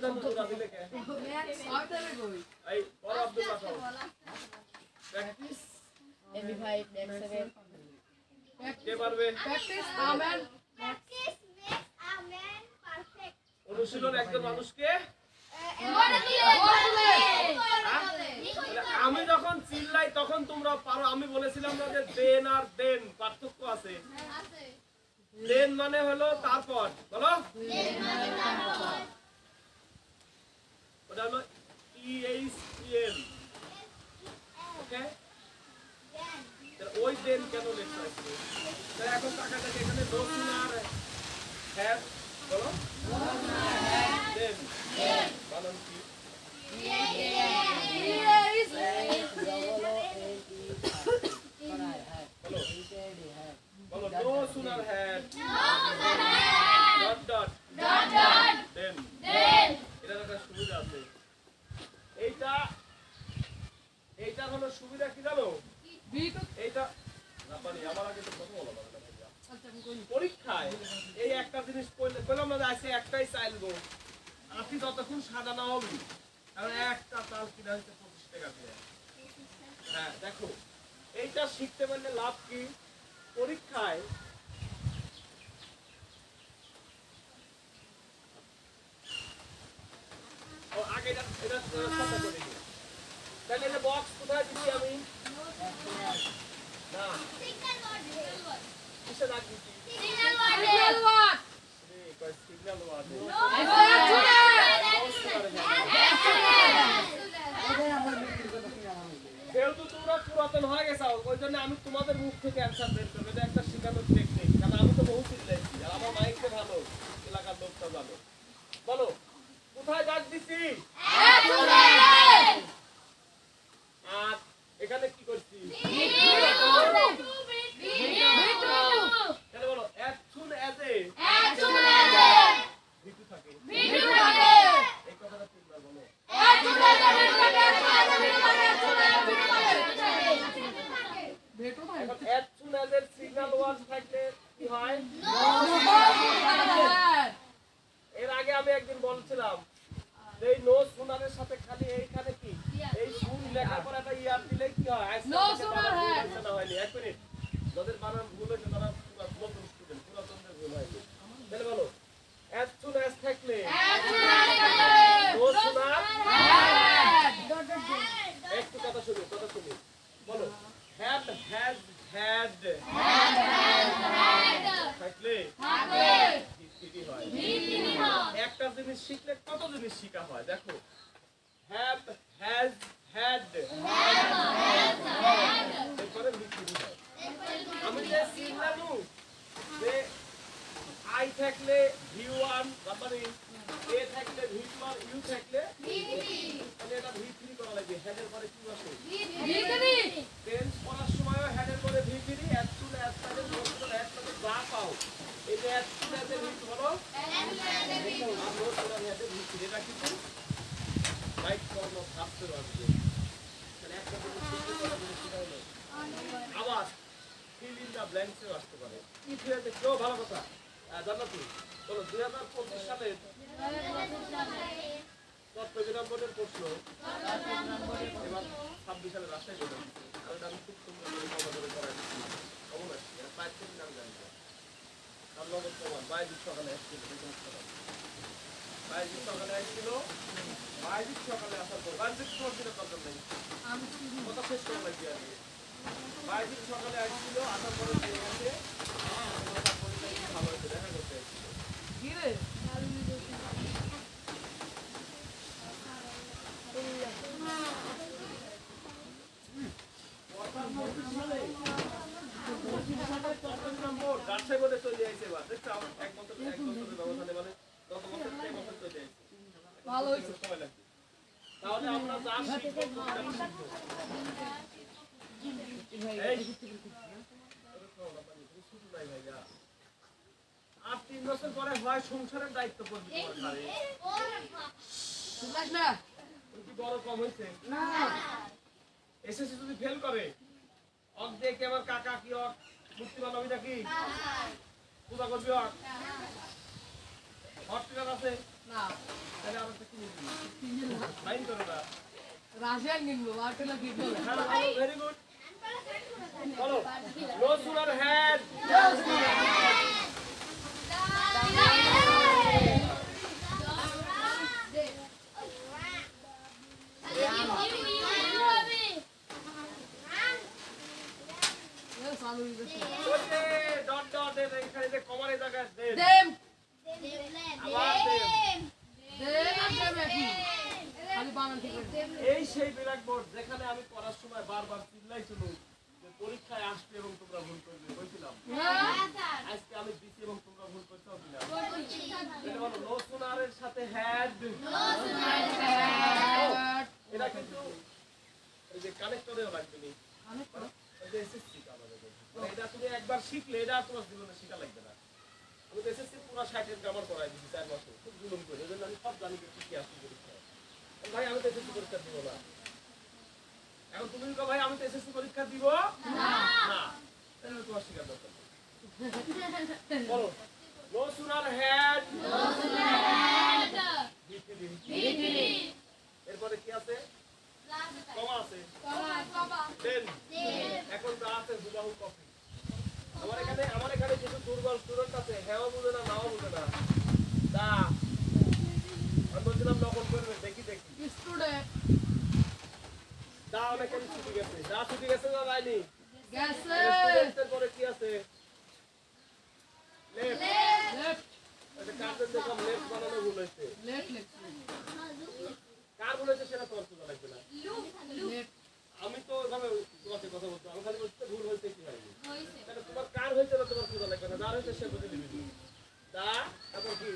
আমি তবে কই এই বড় আব্দুল্লাহ সাহেব প্র্যাকটিস MB5 next 7 কে পারবে practice amen Practice makes a man perfect. অনুশীলন একজন মানুষকে আমি যখন চিল্লাই তখন তোমরা পারো আমি বলেছিলাম না যে দেন আর দেন পার্থক্য আছে দেন মানে হলো তারপর বলো ওটা হলো EHEN ওকে ওই দেন কেন লেখা আছে তাহলে এখন টাকাটা এখানে নতুন আর হ্যাভ বলো দেন বানান কি বলো নো সুনার হ্যাড ডট দেন এটা একটা সুবিধা আছে এইটা হলো সুবিধা কি জানো বিটু এইটা না পারি আমার আগে তো কথা বলা যাবে না আচ্ছা আমি কই পরীক্ষায় এই একটা জিনিস কইলাম না আজকে একটাই চাইলবো আপনি যতক্ষণ সাজানো হবে কারণ একটা চাল কিনা হচ্ছে 25 টাকা দিয়ে হ্যাঁ দেখো এইটা শিখতে পারলে লাভ কি পরীক্ষায় ও আগে এটা কথা বলি তাহলে এটা বক্স কোথায় দিচ্ছি আমি না কিসে রাখ দিচ্ছি সিগন্যাল ওয়াট সিগন্যাল ওয়ার্ড যেহেতু তোমরা পুরাতন হয়ে গেছো ওই জন্য আমি তোমাদের মুখ থেকে অ্যান্সার বের করবো এটা একটা শেখানোর টেকনিক কারণ আমি তো বহু চিল্লাইছি আর আমার মাইকটা ভালো এলাকার লোকটা ভালো বলো কোথায় ডাক দিছি আর এখানে কি করছি তাহলে বলো as soon as a ভিতু থাকে এই কথাটা তোমরা বলো বেটো ভাই এখন as soon as এর সিগন্যাল ওয়ার্ড থাকলে কি হয় এর আগে আমি একদিন বলছিলাম যে এই নো সুনারের সাথে খালি এইখানে কি এই সুন লেখার পর একটা ইয়ার দিলে কি হয় No sooner had. না হয়নি এক মিনিট যাদের বানান ভুল হয়েছে তারা নতুন স্টুডেন্ট পুরাতনদের ভুল হয়নি তাহলে বলো as soon as থাকলে নো সুনার একটু কথা শুনি বলো হ্যাভ হ্যাজ হ্যাড থাকলে ভিত্তি হয় একটা জিনিস শিখলে কত জিনিস শিখা হয় দেখো হ্যাভ হ্যাজ হ্যাড এরপরে ভিত্তি হয় আমি যে শিখলাম যে আই থাকলে V1 মানে এ থাকলে V2 আর ইউ থাকলে তাহলে এটা V3 করা লাগবে হেডের পরে কি আসে ভিতরি টেন্স পড়ার সময় হেডের পরে V3 as soon as তাহলে নোটস একসাথে যা পাও এই যে as soon as এর ভিত্তি হলো আর নোটস এর হেডের ভিত্তি এটা কিন্তু রাইট করলো আসতে আসবে তাহলে একটা জিনিস শিখতে করা জিনিস সেটা হলো আবার ফিল ইন দা ব্ল্যাঙ্কস এ আসতে পারে ঠিক আছে কেউ ভালো কথা জান্নাতুল বলো 2025 সালে চট্টগ্রাম বোর্ডের প্রশ্ন এবার 26 সালে রাজশাহী বোর্ডের আর এটা আমি খুব সুন্দর করে কভার করে করাই কমন আছে এটা প্রায় 3 নাম জানি আর লগত কমন বাইজিৎ সকালে আসছিল বাইজিৎ সকালে আসছিল বাইজিৎ সকালে আসার পর বাইজিৎ সকালে প্রবলেম নেই আমি কথা শেষ করে লাগি আগে বাইজিৎ সকালে আসছিল আসার পরে দিয়ে গেছে ভালো হয়েছে দেখা করতে আসছিল কি রে এবার দেখছো আমার এক বছরের ব্যবধানে মানে গত বছর থেকে বছর চলে আসছে ভালো হয়েছে সময় লাগবে তাহলে আমরা যা শিখবো প্রতিটা শিখবো এই শুধু নাই ভাইয়া আর 3 বছর পরে হয় সংসারের দায়িত্ব পড়বে তোমার ঘাড়ে শুনলাস না কি বড় কম হয়েছে না এসএসসি যদি ফেল করে অক দেখে আমার কাকা কি অক মুক্তি বানাবি নাকি পূজা করবি অক হসপিটাল আছে না তাহলে আমার কি নিবি লাইন করে না রাশিয়ান কিনবো মার্কেটে কিনবো ভেরি গুড বলো নো সুনার হ্যাড ওতে ডট ডট এখানে যে কমারে জায়গা দে দেম আবার দেম দেম আর দেম একই খালি বানান ঠিক করে এই সেই ব্ল্যাক বোর্ড যেখানে আমি পড়ার সময় বারবার চিল্লাইছিল যে পরীক্ষায় আসবে এবং তোমরা ভুল করবে বলছিলাম আজকে আমি দিচ্ছি এবং তোমরা ভুল করছো কিনা এটা বলো নো সুনারের সাথে হ্যাড এটা কিন্তু এই যে কানেক্টরেও লাগবে নি এই যে এসএসসি টা আমাদের মানে এটা তুমি একবার শিখলে এটা তোমার জীবনে শেখা লাগবে না আমি তো এসএসসি পুরো 60 এর গ্রামার করাই দিছি 4 বছর খুব জুলুম করে এজন্য আমি সব জানি যে কি আসছে পরীক্ষায় ভাই আমি তো এসএসসি পরীক্ষা দিব না এখন তুমি কো ভাই আমি তো এসএসসি পরীক্ষা দিব না না তাহলে তোমার শেখার দরকার নেই। বলো নো সুনার হ্যাড ভিটিলি এরপরে কি আছে কমা আছে দেন এখন যা আছে হুবাহু কপি আমার এখানে কিছু দুর্বল স্টুডেন্ট আছে হ্যাঁ বুঝে না নাও বুঝে না দা আমি বলছিলাম নকল করবে দেখি স্টুডেন্ট দা অনেকে ছুটি গেছে দা ছুটি গেছে না যায়নি গেছে স্টুডেন্টের পরে কি আছে লেফট লেফট এটা কার্ডের দেখলাম লেফট বানানো ভুল হয়েছে লেফট লেফট কার ভুল হয়েছে সেটা তোমার খোঁজা লাগবে না লেফট আমি তো এভাবে তোমাকে কথা বলছি আমি খালি বলছি ভুল হয়েছে কি হয়নি তাহলে তোমার কার হয়েছে না তোমার খোঁজা লাগবে না যার হয়েছে সে বুঝে দিবি দা তারপর কি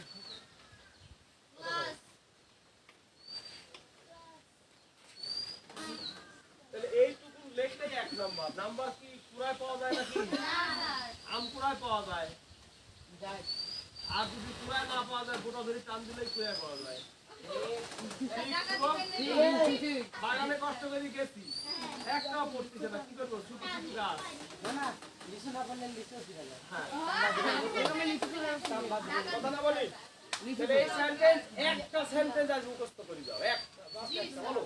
তাহলে এইটুকু লেখলেই 1 নাম্বার নাম্বার কি পুরাই পাওয়া যায় নাকি আম পুরাই পাওয়া যায় যাই আর যদি পুরাই না পাওয়া যায় গোটা ধরে টান দিলেই পুরাই পাওয়া যায় ঠিক বাগানে কষ্ট করে গেছি একটাও পড়তেছে না কি করবো ছুটি ছুটি গাছ হ্যাঁ কথা না বলি তাহলে এই সেন্টেন্স একটা সেন্টেন্স আজ মুখস্থ করে দাও একটা just একটা বলো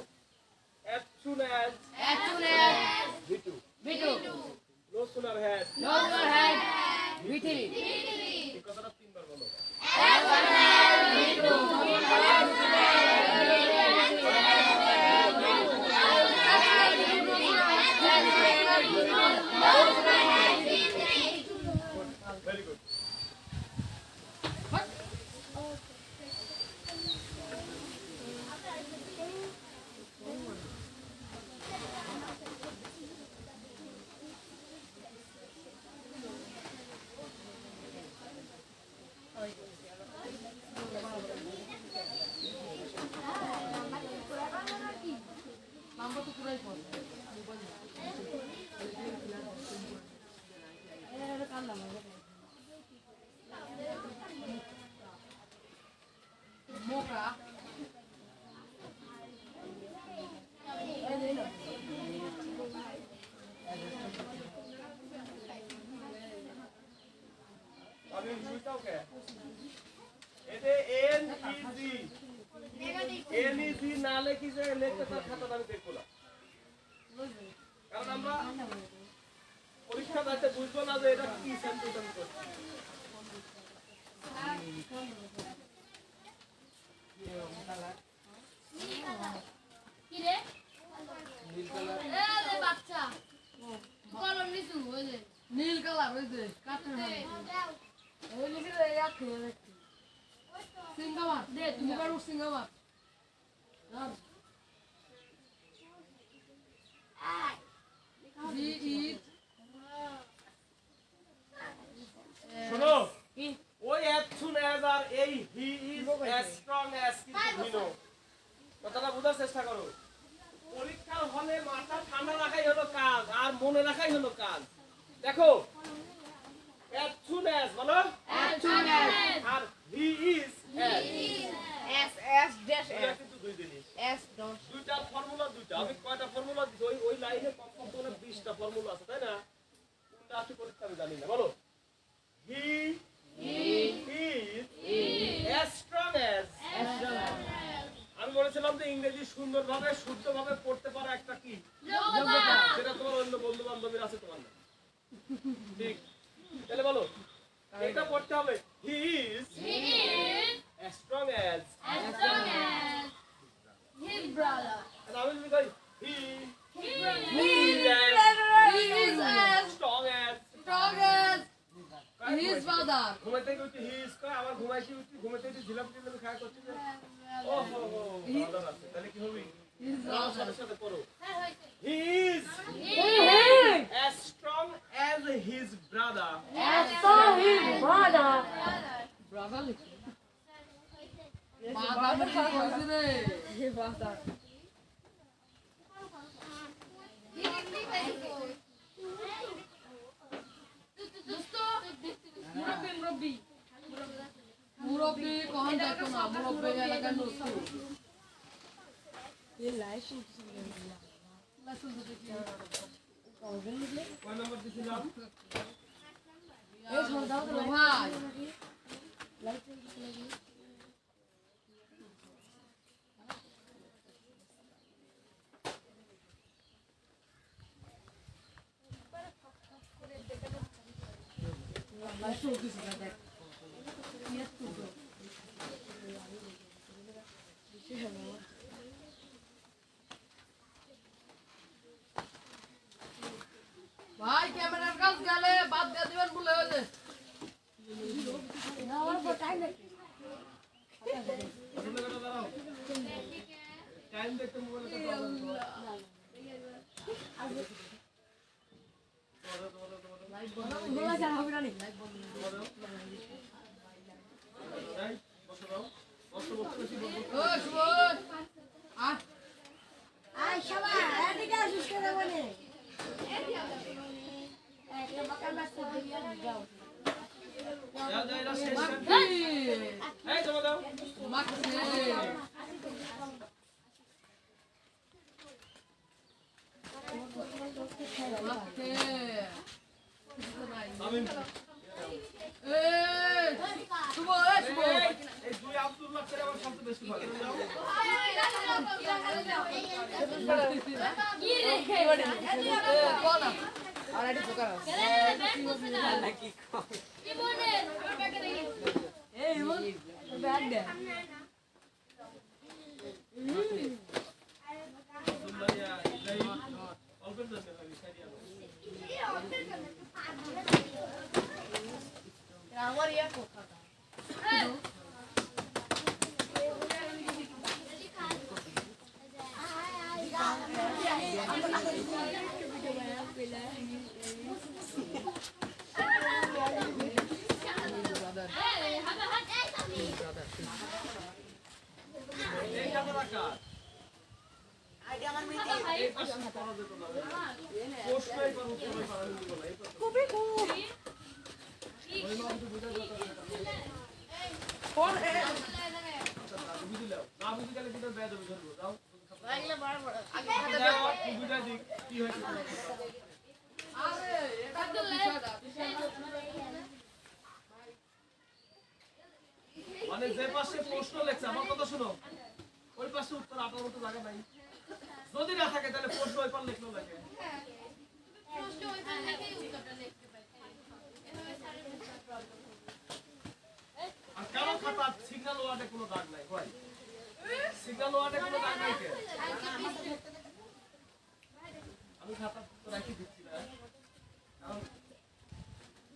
as soon as ভিটু বিটু no sooner had নো ইউর হেড বিটি এই কথাটা 3 বার বলো ভেরি গুড নাম্বার তো পুরাই পড় মোকা আমি বুঝতাও কে এতে এন ই জি না লেখি যে লেখতে তার খাতা আমি দেখবো না কারণ আমরা পরীক্ষা দিতে বুঝবো না যে এটা কি সেন্টেন্স আমি করছি নীল কালার ওই যে কাটতে হয় ওই লিখে দে এক খেয়ে দেখি সিঙ্গামার দে তুমি কারো সিঙ্গামার জি ইট শোনো বোঝার চেষ্টা করো। পরীক্ষার হলে মাথা ঠান্ডা রাখাই হলো কাজ, আর মনে রাখাই হলো কাজ। দেখো, as soon as বলো, আর he is as, S dash এটা S কিন্তু দুই জিনিস। S dash দুইটা ফর্মুলা দুইটা। আমি কয়টা ফর্মুলা দিই? ওই লাইনে কমপক্ষে 20টা ফর্মুলা আছে, তাই না? কোনটা আছে পরীক্ষা আমি জানি না। বলো, he is as strong as। আমি বলেছিলাম যে ইংরেজি সুন্দরভাবে শুদ্ধভাবে পড়তে পারা একটা কি যোগ্যতা, সেটা তোমার অন্য বন্ধু বান্ধবীর আছে, তোমার না। ঠিক, তাহলে বলো এটা পড়তে হবে, he is as strong as। His brother. আর আমি যদি কই he is as strong as। His father. ঘুমাইতে গেছি he is কয়, আবার ঘুমাইছি উঠি, ঘুমাইতে গেছি ঝিলাম টিলাম খাওয়া করছি যে ওহো ভালো আছে। তাহলে কি হবে? আমার সাথে সাথে পড়ো, he is as strong as his brother। Brother লিখি। বাবা কি কইছে রে? মুরব্বি কখন দেখো না, মুরব্বি এলাকার নতুন। কয় নম্বর দিছিলাম? ভাই ভাই ক্যামেরার কাজ গেলে বাদ দিয়ে দিবেন বলে হয়েছে। দাঁড়াও, টাইম দেখতে মোবাইলটা ও শুভ আহ মাখছে মাখছে শুভ শুভ এই দুই আব্দুল্লাহ ছেড়ে আমার সবচেয়ে বেশি ভালো already broken us. Hey, you bad there. মানে যে পাশে প্রশ্ন লেখছে আমার কথা শুনো, ওই পাশে উত্তর আপনার মতো জায়গা নাই। যদি না থাকে তাহলে প্রশ্ন ওই পার লিখলেও লাগে। আর কারো খাতা সিগন্যাল ওয়ার্ডে কোনো দাগ নাই ভাই, সিগন্যাল ওয়ার্ডে কোনো দাগ নাই কে? আমি খাতা তো রাখি দিচ্ছি না, কারণ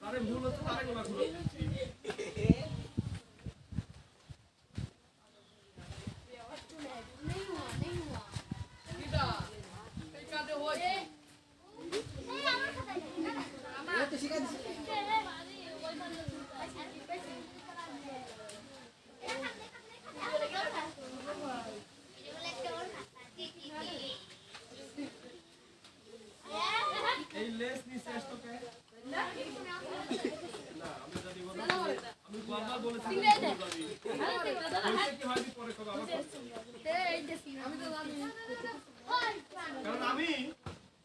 তারে ভুল হচ্ছে তারে গোনা ঘুরে দিচ্ছি। না আমি যদি বলি আমি বারবার বলেছি হয়েছে কি হয়নি পরে করো আবার আমি তো জানি কারণ আমি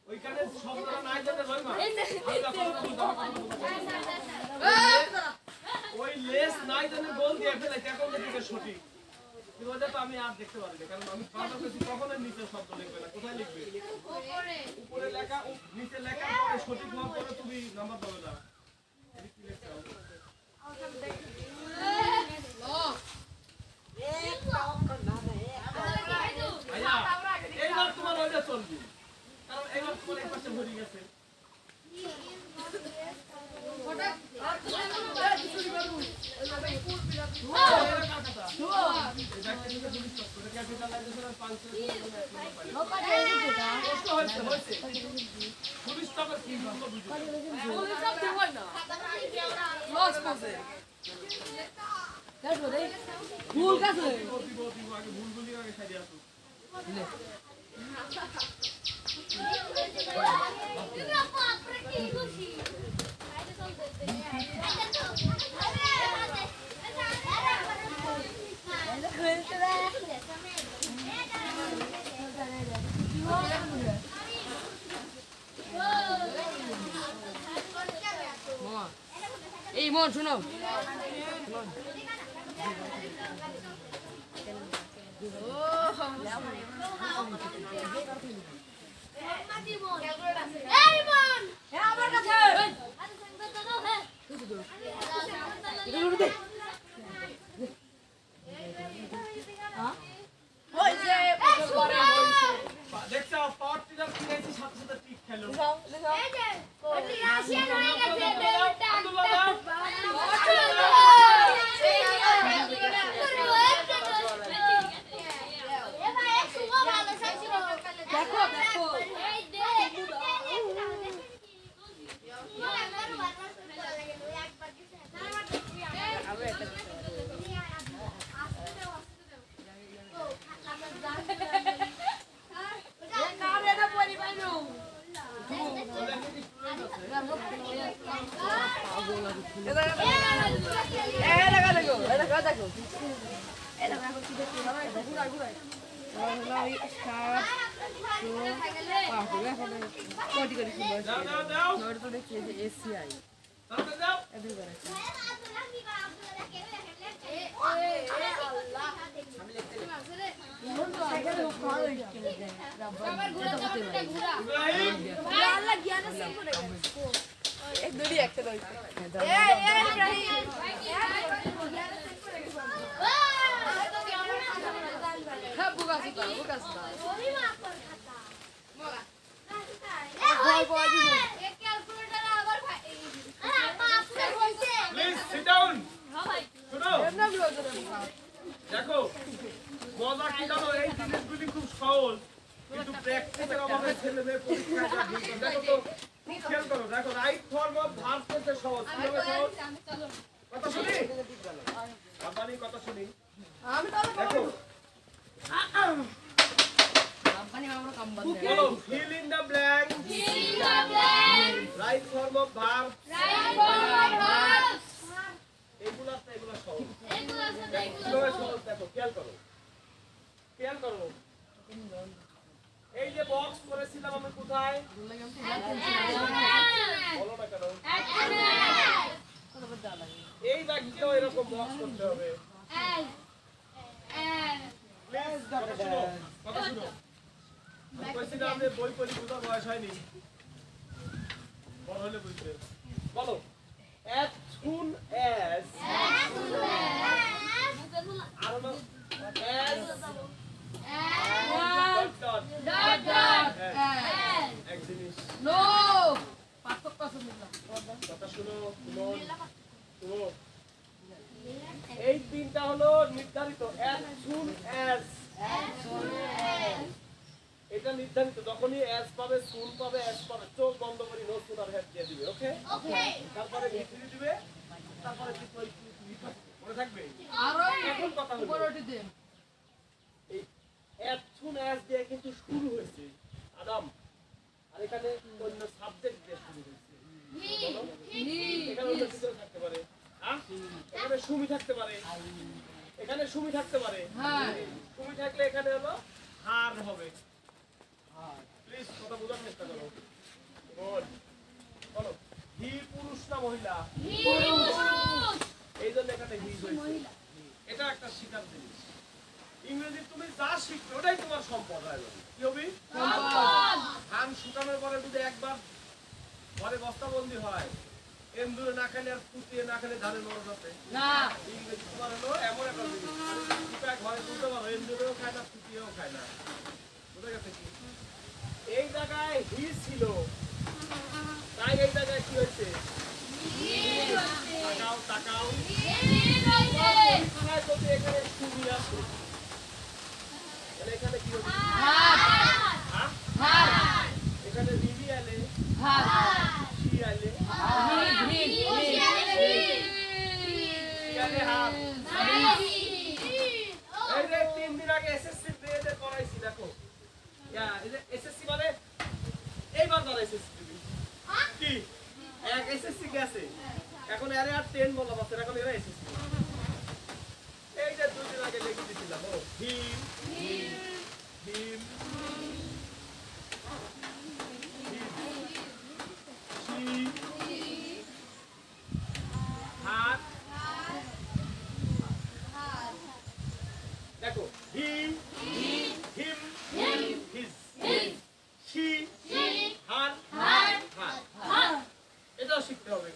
ওইখানে শব্দটা নাই জানতে পারি না ওই লেস নাই জানে গোল দিয়ে ফেলে এখন দেখে সঠিক কি বলতে তো আমি আর দেখতে পারি না কারণ আমি বারবার বলছি কখনোই নিচে শব্দ লিখবে না কোথায় লিখবে উপরে লেখা নিচে লেখা পরে সঠিক হওয়ার পরে তুমি নাম্বার পাবে না এদিক কি লিখতে হবে ভাইয়া এইবার তোমার ওইটা চলবে কারণ এইবার তোমার এই পাশে ভরে গেছে ভুল কাছে ভুলগুলি আগে সারিয়ে আসো এই মন শুনো দেখছো পাওয়ার টিলার কিনেছি সাথে সাথে টিক খেলো দাও এসিআই দাও প্লিজ সিট ডাউন শুনো দেখো মজা কি জানো এই জিনিসগুলি খুব সহজ কিন্তু প্র্যাকটিসের অভাবে ছেলে মেয়ে পরীক্ষায় ভুল করে। দেখো তো খুব খেয়াল করো দেখো রাইট ফর্ম অফ ভার্ব করতে সহজ কিভাবে সহজ কথা শুনি বাবানি কথা শুনি দেখো বলো fill in the blank right form of verb এগুলা সহজ কিভাবে সহজ দেখো খেয়াল করো এই যে বক্স করেছিলাম আমি কোথায় বলো না কেন এই বাক্যেও এরকম বক্স করতে হবে প্লিজ কথা শুনো আমি কইছি না আমাদের বই পড়ি বুঝার বয়স হয়নি বড় হলে বুঝবে বলো as soon as আর না as এক জিনিস কথা শুনো শুনো এই তিনটা হলো নির্ধারিত as soon as এটা নির্ধারিত যখনই as পাবে soon পাবে as পাবে চোখ বন্ধ করে নো সুন আর হ্যাভ দিয়ে দিবে ওকে তারপরে ভিতরে দিবে তারপরে মনে থাকবে এখন কথা হলো এই as soon as দিয়ে কিন্তু শুরু হয়েছে আদম আর এখানে অন্য সাবজেক্ট দিয়ে শুরু হয়েছে এখানে অন্য এটার ভিতরে থাকতে পারে হ্যাঁ এখানে সুমি থাকতে পারে এখানে সুমি থাকতে পারে হ্যাঁ সুমি থাকলে এখানে হলো হার হবে প্লিজ কথা বোঝার চেষ্টা করো বল বলো হি পুরুষ না মহিলা এই জন্য এখানে হি হয়েছে এটা একটা শিকার জিনিস ইংরেজি তুমি যা শিখবে ওটাই তোমার সম্পদ হয় কি হবে ধান শুকানোর পরে যদি একবার ঘরে বস্তাবন্দি হয় এন্দুরে না খেলে আর ফুটিয়ে না খেলে ধানের মরণ আছে না ইংরেজি তোমার হলো এমন একটা জিনিস শুকায় ঘরে তুলতে পারো এন্দুরেও খায় না ফুটিয়েও খায় না বুঝে গেছে কি এই জায়গায় হি ছিল তাই এই জায়গায় কি হয়েছে তাকাও তাকাও যদি এখানে সুমি আছে তাহলে এখানে কি হচ্ছে এখানে রিবি আলে সি আলে এই যে 3 দিন আগে এসএসসি দিয়ে পড়াইছি দেখো এসএসসি মানে এইবার ধর এসএসসি কি এক এসএসসি গেছে এখন এর আর 10 বলা আছে এখন এরা এসএসসি এই যে 2 দিন আগে লিখে দিছিলাম ও হিম হিম দেখো হি হিম হিজ শি হার হার এটাও শিখতে হবে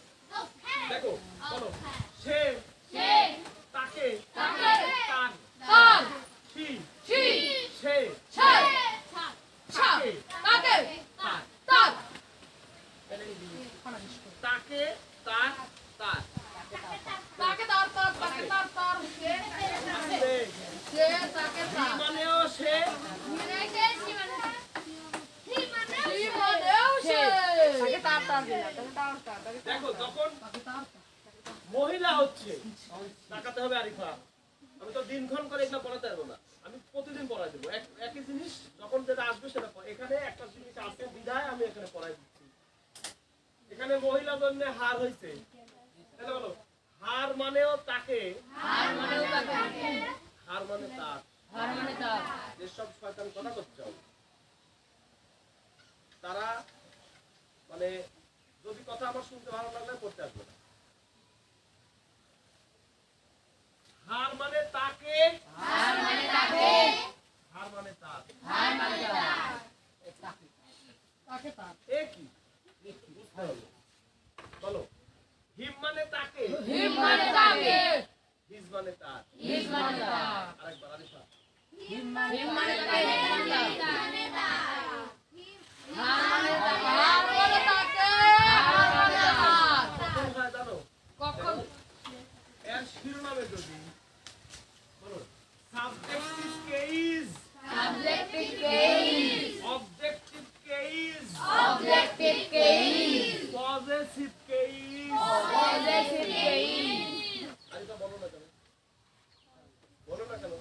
দেখো বলো সে তাকে তার শি সে তাকে তার তাকে তার তার মানেও সে দেখো যখন মহিলা হচ্ছে তাকাতে হবে আরিফা আমি তো দিনক্ষণ করে এগুলো পড়াতে পারবো না আমি প্রতিদিন পড়াই দেবো একই জিনিস যখন যেটা আসবে সেটা এখানে একটা জিনিস আছে বিধায় আমি এখানে পড়াই দিচ্ছি এখানে মহিলা জন্য হার হয়েছে তাহলে বলো হার মানেও তাকে হার মানে তার যেসব শয়তান কথা করছে তারা মানে যদি কথা আমার শুনতে ভালো লাগলে পড়তে আসবে না হার মানে তাকে হার মানে তার একই বুঝতে হবে বলো হিম মানে তাকে হিজ মানে তার আরেকবার আরিফা কখন এর শিরোনামে যদি বলো subjective case objective case possessive case Arifa বলো না কেন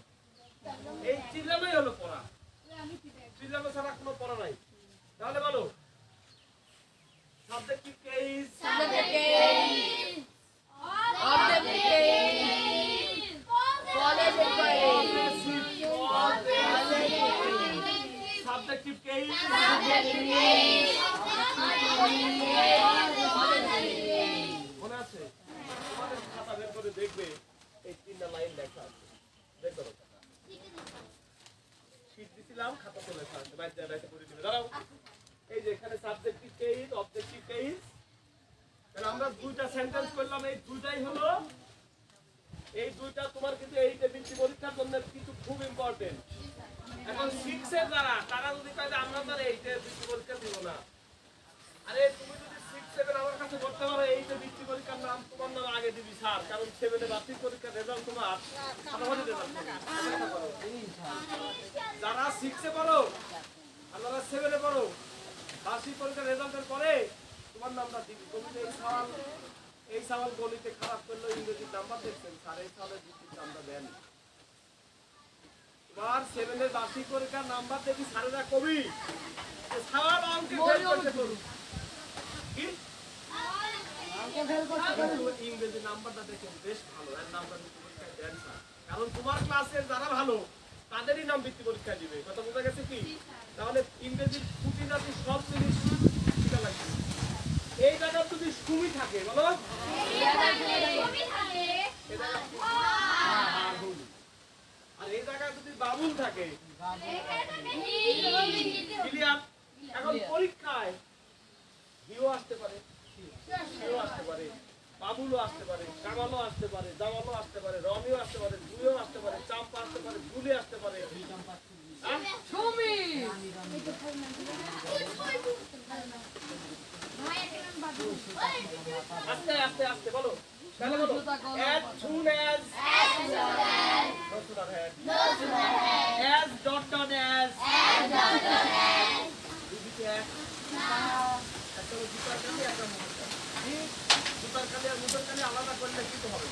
এই চিল্লানোই হলো পড়া চিল্লানো ছাড়া কোনো পড়া নাই তাহলে বলো সাবজেক্টিভ কেস সাবজেক্টিভ কেস মনে আছে তোমাদের খাতা বের করে দেখবে এই 3টা লাইন লেখা আছে বের করো শীট দিছিলাম খাতা চলে আসছে বাইরে বাইরে করে দিবে দাঁড়াও এই যে এখানে সাবজেক্টিভ কেস অবজেক্টিভ কেস তাহলে আমরা দুইটা সেন্টেন্স করলাম এই দুইটাই হলো এই দুইটা তোমার কিন্তু এই যে বৃত্তি পরীক্ষার জন্য কিন্তু খুব ইম্পর্টেন্ট এখন 6 এর যারা তারা যদি কয় যে আমরা তার এই যে বৃত্তি পরীক্ষা দিব না আরে তুমি যদি 6 7 আমার কাছে করতে পারো এই যে বৃত্তি পরীক্ষার নাম তোমার নাম আগে দিবি স্যার কারণ 7 এ বার্ষিক পরীক্ষার রেজাল্ট তোমার ফাটাফাটি রেজাল্ট যারা 6 এ পড়ো আর যারা 7 এ পড়ো বার্ষিক পরীক্ষার রেজাল্টের পরে তোমার নামটা দিবি তুমি এই সওয়াল গণিতে খারাপ করলে ইংরেজির নাম্বার দেখছেন স্যার এই সওয়ালের বৃত্তির নাম্বার দেন এবার 7 এর বার্ষিক পরীক্ষার নাম্বার দেখি স্যারেরা কবি সওয়াল অঙ্কে ফেল করতে পারো কি কিন্তু ইংরেজি নাম্বারটা দেখে বেশ ভালো, এর নাম্বার ভিত্তি পরীক্ষায় দেন স্যার। কারণ তোমার ক্লাসের যারা ভালো তাদেরই নাম ভিত্তি পরীক্ষা দিবে, কথা বোঝা গেছে কি? তাহলে ইংরেজির খুঁটিনাটি সব জিনিস শিখা লাগবে। এই জায়গা যদি সুমি থাকে বলো, আর এই জায়গায় যদি বাবুল থাকে ক্লিয়ার। এখন পরীক্ষায় হিও আসতে পারে, হিও আসতে পারে, বাবুলও আসতে পারে, কামালও আসতে পারে, জামালও আসতে পারে, রমিও আসতে পারে, জুইও আসতে পারে, চাম্পা আসতে পারে, জুলি আসতে পারে। আস্তে আস্তে আস্তে বলো, তাহলে বলো as soon as no sooner as dot dot as দুদিকে এক একটা জুতার কালি একটা মোটর কালি, জুতার কালি আর মোটর কালি আলাদা করলে কি তো হবে?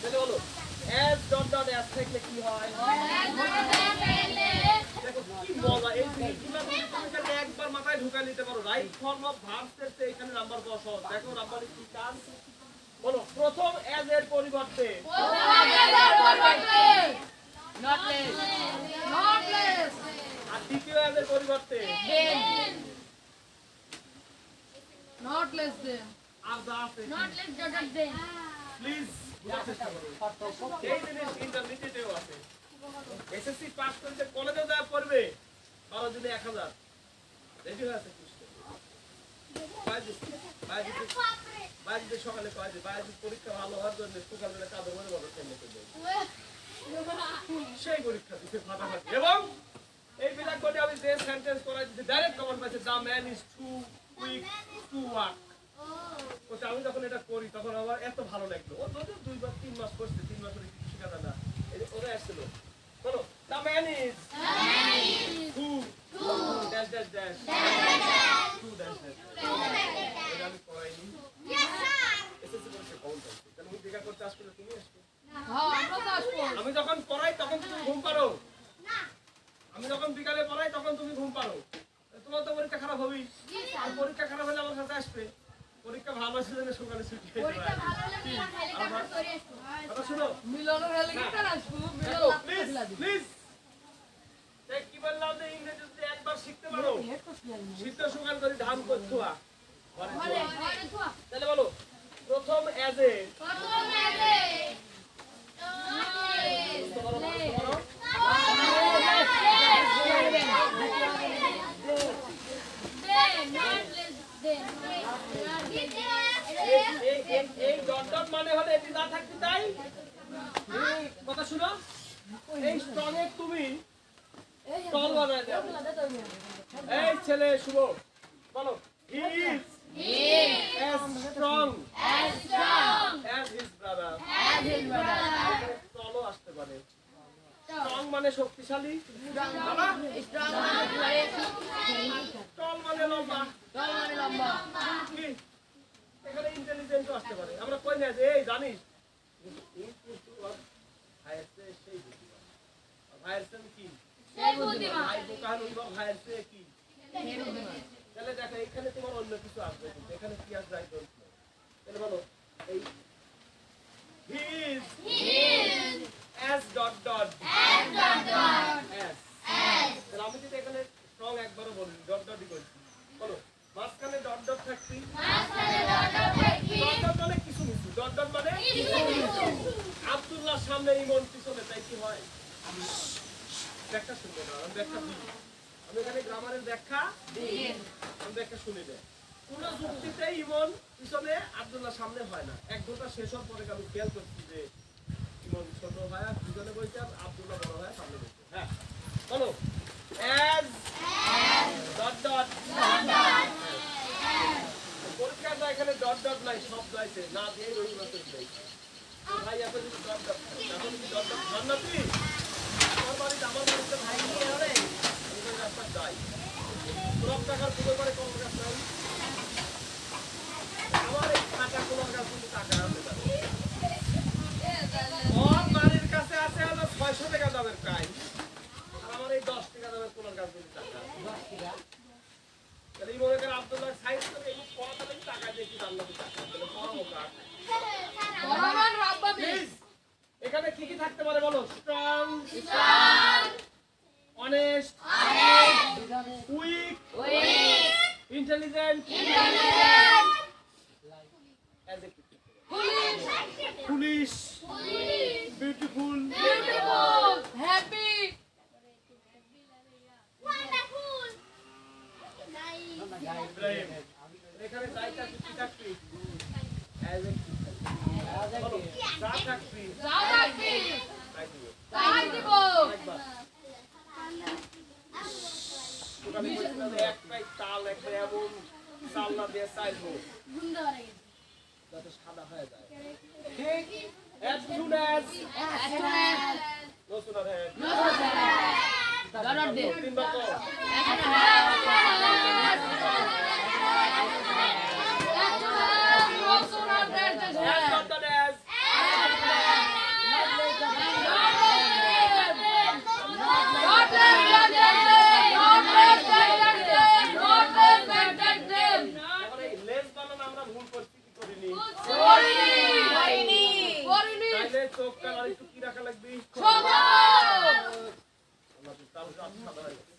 তাহলে বলো as dot dot as থাকলে কি হয়? দেখো কি মজা, এই জিনিসগুলো তুমি একবার মাথায় ঢুকাই নিতে পারো। রাইট ফর্ম অফ ভার্বস এর এখানে নাম্বার বসাও, দেখো নাম্বার কি কাজ। বলো প্রথম as এর পরিবর্তে আর দ্বিতীয় as এর পরিবর্তে Not less than. আর যা আছে প্লিজ বোঝার চেষ্টা করো। এই জিনিস ইন্টারমিডিয়েটেও আছে, এসএসসি পাস করতে কলেজে যা পড়বে 12 দিনে 1000 রেডি হয়ে আছে। বাইরে সকালে কয় যে বাইরে পরীক্ষা ভালো হওয়ার জন্য সকালবেলা কাদের মনে বড় ট্রেনে চলে সেই পরীক্ষা দিতে ফাটাফাটি। এবং এই বিরাট কোডে আমি যে সেন্টেন্স করাই দিতে ডাইরেক্ট কমেন্ট পাইছে, the man is too quick to walk. ওটা আমি যখন এটা করি তখন আমার এত ভালো লাগলো। ও যদি 2 বা 3 মাস করছে, 3 মাসের কিছু শেখা যায় না, ওরা আসছিল বলো the man is too dash dash dash to dash dash. এটা আমি করাইনি, এসএসসি পরীক্ষা কমন পাইছি। তাহলে আমি দেখা করতে আসলে তুমি আসবে। আমি যখন পড়াই তখন তুমি ঘুম পারো, আমি যখন বিকালে পড়াই তখন তুমি ঘুম পারো। তোমার তো পরীক্ষা খারাপ হবেই, আর পরীক্ষা খারাপ হলে আমার সাথে আসবে। পরীক্ষা ভালো আসলে যেন সকালে ছুটি হয়ে যাবে। কথা শুনো, প্লিজ প্লিজ কি বললাম যে ইংরেজি যদি একবার শিখতে পারো, শীত সকাল করে ধাম করতে হয়। তাহলে বলো প্রথম as এ এই ডট ডট মানে হলে এটি না থাকতে তাই। কথা শুনো, এই স্ট্রং এর তুমি টল বানায় দাও। এই ছেলে শুভ বলো he is as strong as his brother. টলও আসতে পারে। স্ট্রং মানে শক্তিশালী, টল মানে লম্বা, কি এখানে ইন্টেলিজেন্টও আসতে পারে। আমরা কই না যে এই জানিস ভাইয়ের চেয়ে সেই বুদ্ধিমান, ভাইয়ের চেয়ে কি ভাই বোকা হলো ভাইয়ের চেয়ে কি। তাহলে দেখো এখানে তোমার অন্য কিছু আসবে, এখানে কি আসবে আই ডোন্ট নো। তাহলে বলো এই he is as dot dot as তাহলে আমি যদি এখানে স্ট্রং একবারও বলি ডট ডটই করছি, বলো মাঝখানে ডট ডট থাকছি, ডট ডট মানে কিছু কিছু, ডট ডট মানে আব্দুল্লাহর সামনে ইমন পিছনে, তাই কি হয়? ব্যাখ্যা শুনবো না, আমি ব্যাখ্যা দিই। আমি এখানে গ্রামারের ব্যাখ্যা দিই, আমি ব্যাখ্যা শুনে দেয়। কোন যুক্তিতে ইমন পিছনে আব্দুল্লাহ সামনে হয় না। 1 ঘন্টা শেষ হওয়ার পরে আমি খেয়াল করছি যে ইমন ছোট ভাই পিছনে বসে আর আব্দুল্লাহ বড় ভাই সামনে বসে। হ্যাঁ বলো as dot dot পরীক্ষাটা এখানে ডট ডট নাই, সব যাইছে না দিয়ে রবিবাসের যাই ভাই এত যদি ডট ডট এখন কি ডট ডট জান্নাতি আমার বাড়িতে আমার বাড়িতে ভাই নিয়ে আরে আমি রাস্তা যাই সব টাকার পুরো করে কোন কাজ নাই আমার এই টাকা কোন কাজ কিন্তু টাকা আছে ওর বাড়ির কাছে আছে হলো 600 টাকা দামের প্রায়, আর আমার এই 10 টাকা দামের কোন কাজ কিন্তু টাকা 10 টাকা। তাহলে এই মনে করেন আব্দুল্লাহ সাইজ করে এই পড়াতে টাকা দিয়ে কি জান্নাতি টাকা এখানে কি কি থাকতে পারে বলো? Strong, honest, weak, intelligent, foolish, beautiful, happy, Wonderful. Nice. Ibrahim. এখানে চাইটা কি থাকবে? যা থাকবে যা থাকবি তাই দিবে। তাই দিব। একবার ওখানে বলছিল যে একটাই তাল একটা এমন চাল না দিয়ে চাইবো যাতে সাদা হয়ে যায়। As soon as no sooner had dollar দে। তিনবার তো as not as এখন এই লেস বানানো আমরা ভুল করছি কি করিনি? তাইলে চোখ কান আর একটু কি রাখা লাগবে? আল্লাহ তো তাল গাছ সাদা হয়ে গেছে।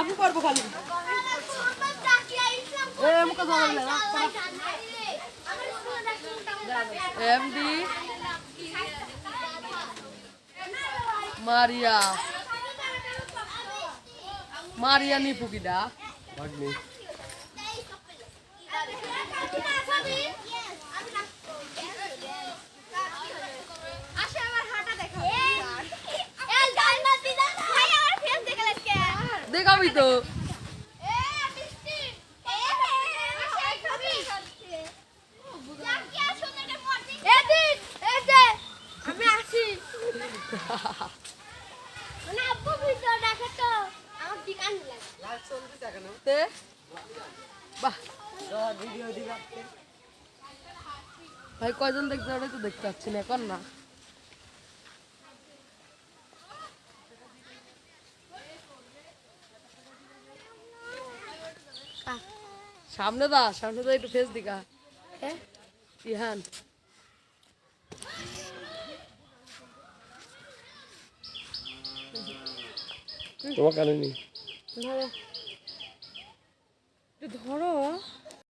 আমি পারবো খালি এমডি মারিয়া মারিয়া নিপুকিদা ভাগ্নি দেখাবি তো আমি আসি মানে আব্বু ভিডিও দেখে তো আমার দিকে আনতে লাগে তে বাহ ভাই কয়জন দেখতে ওটাই তো দেখতে পাচ্ছি না এখন না সামনে দা একটু ফেস দিকা ইহান তোমার কানে নেই ধরো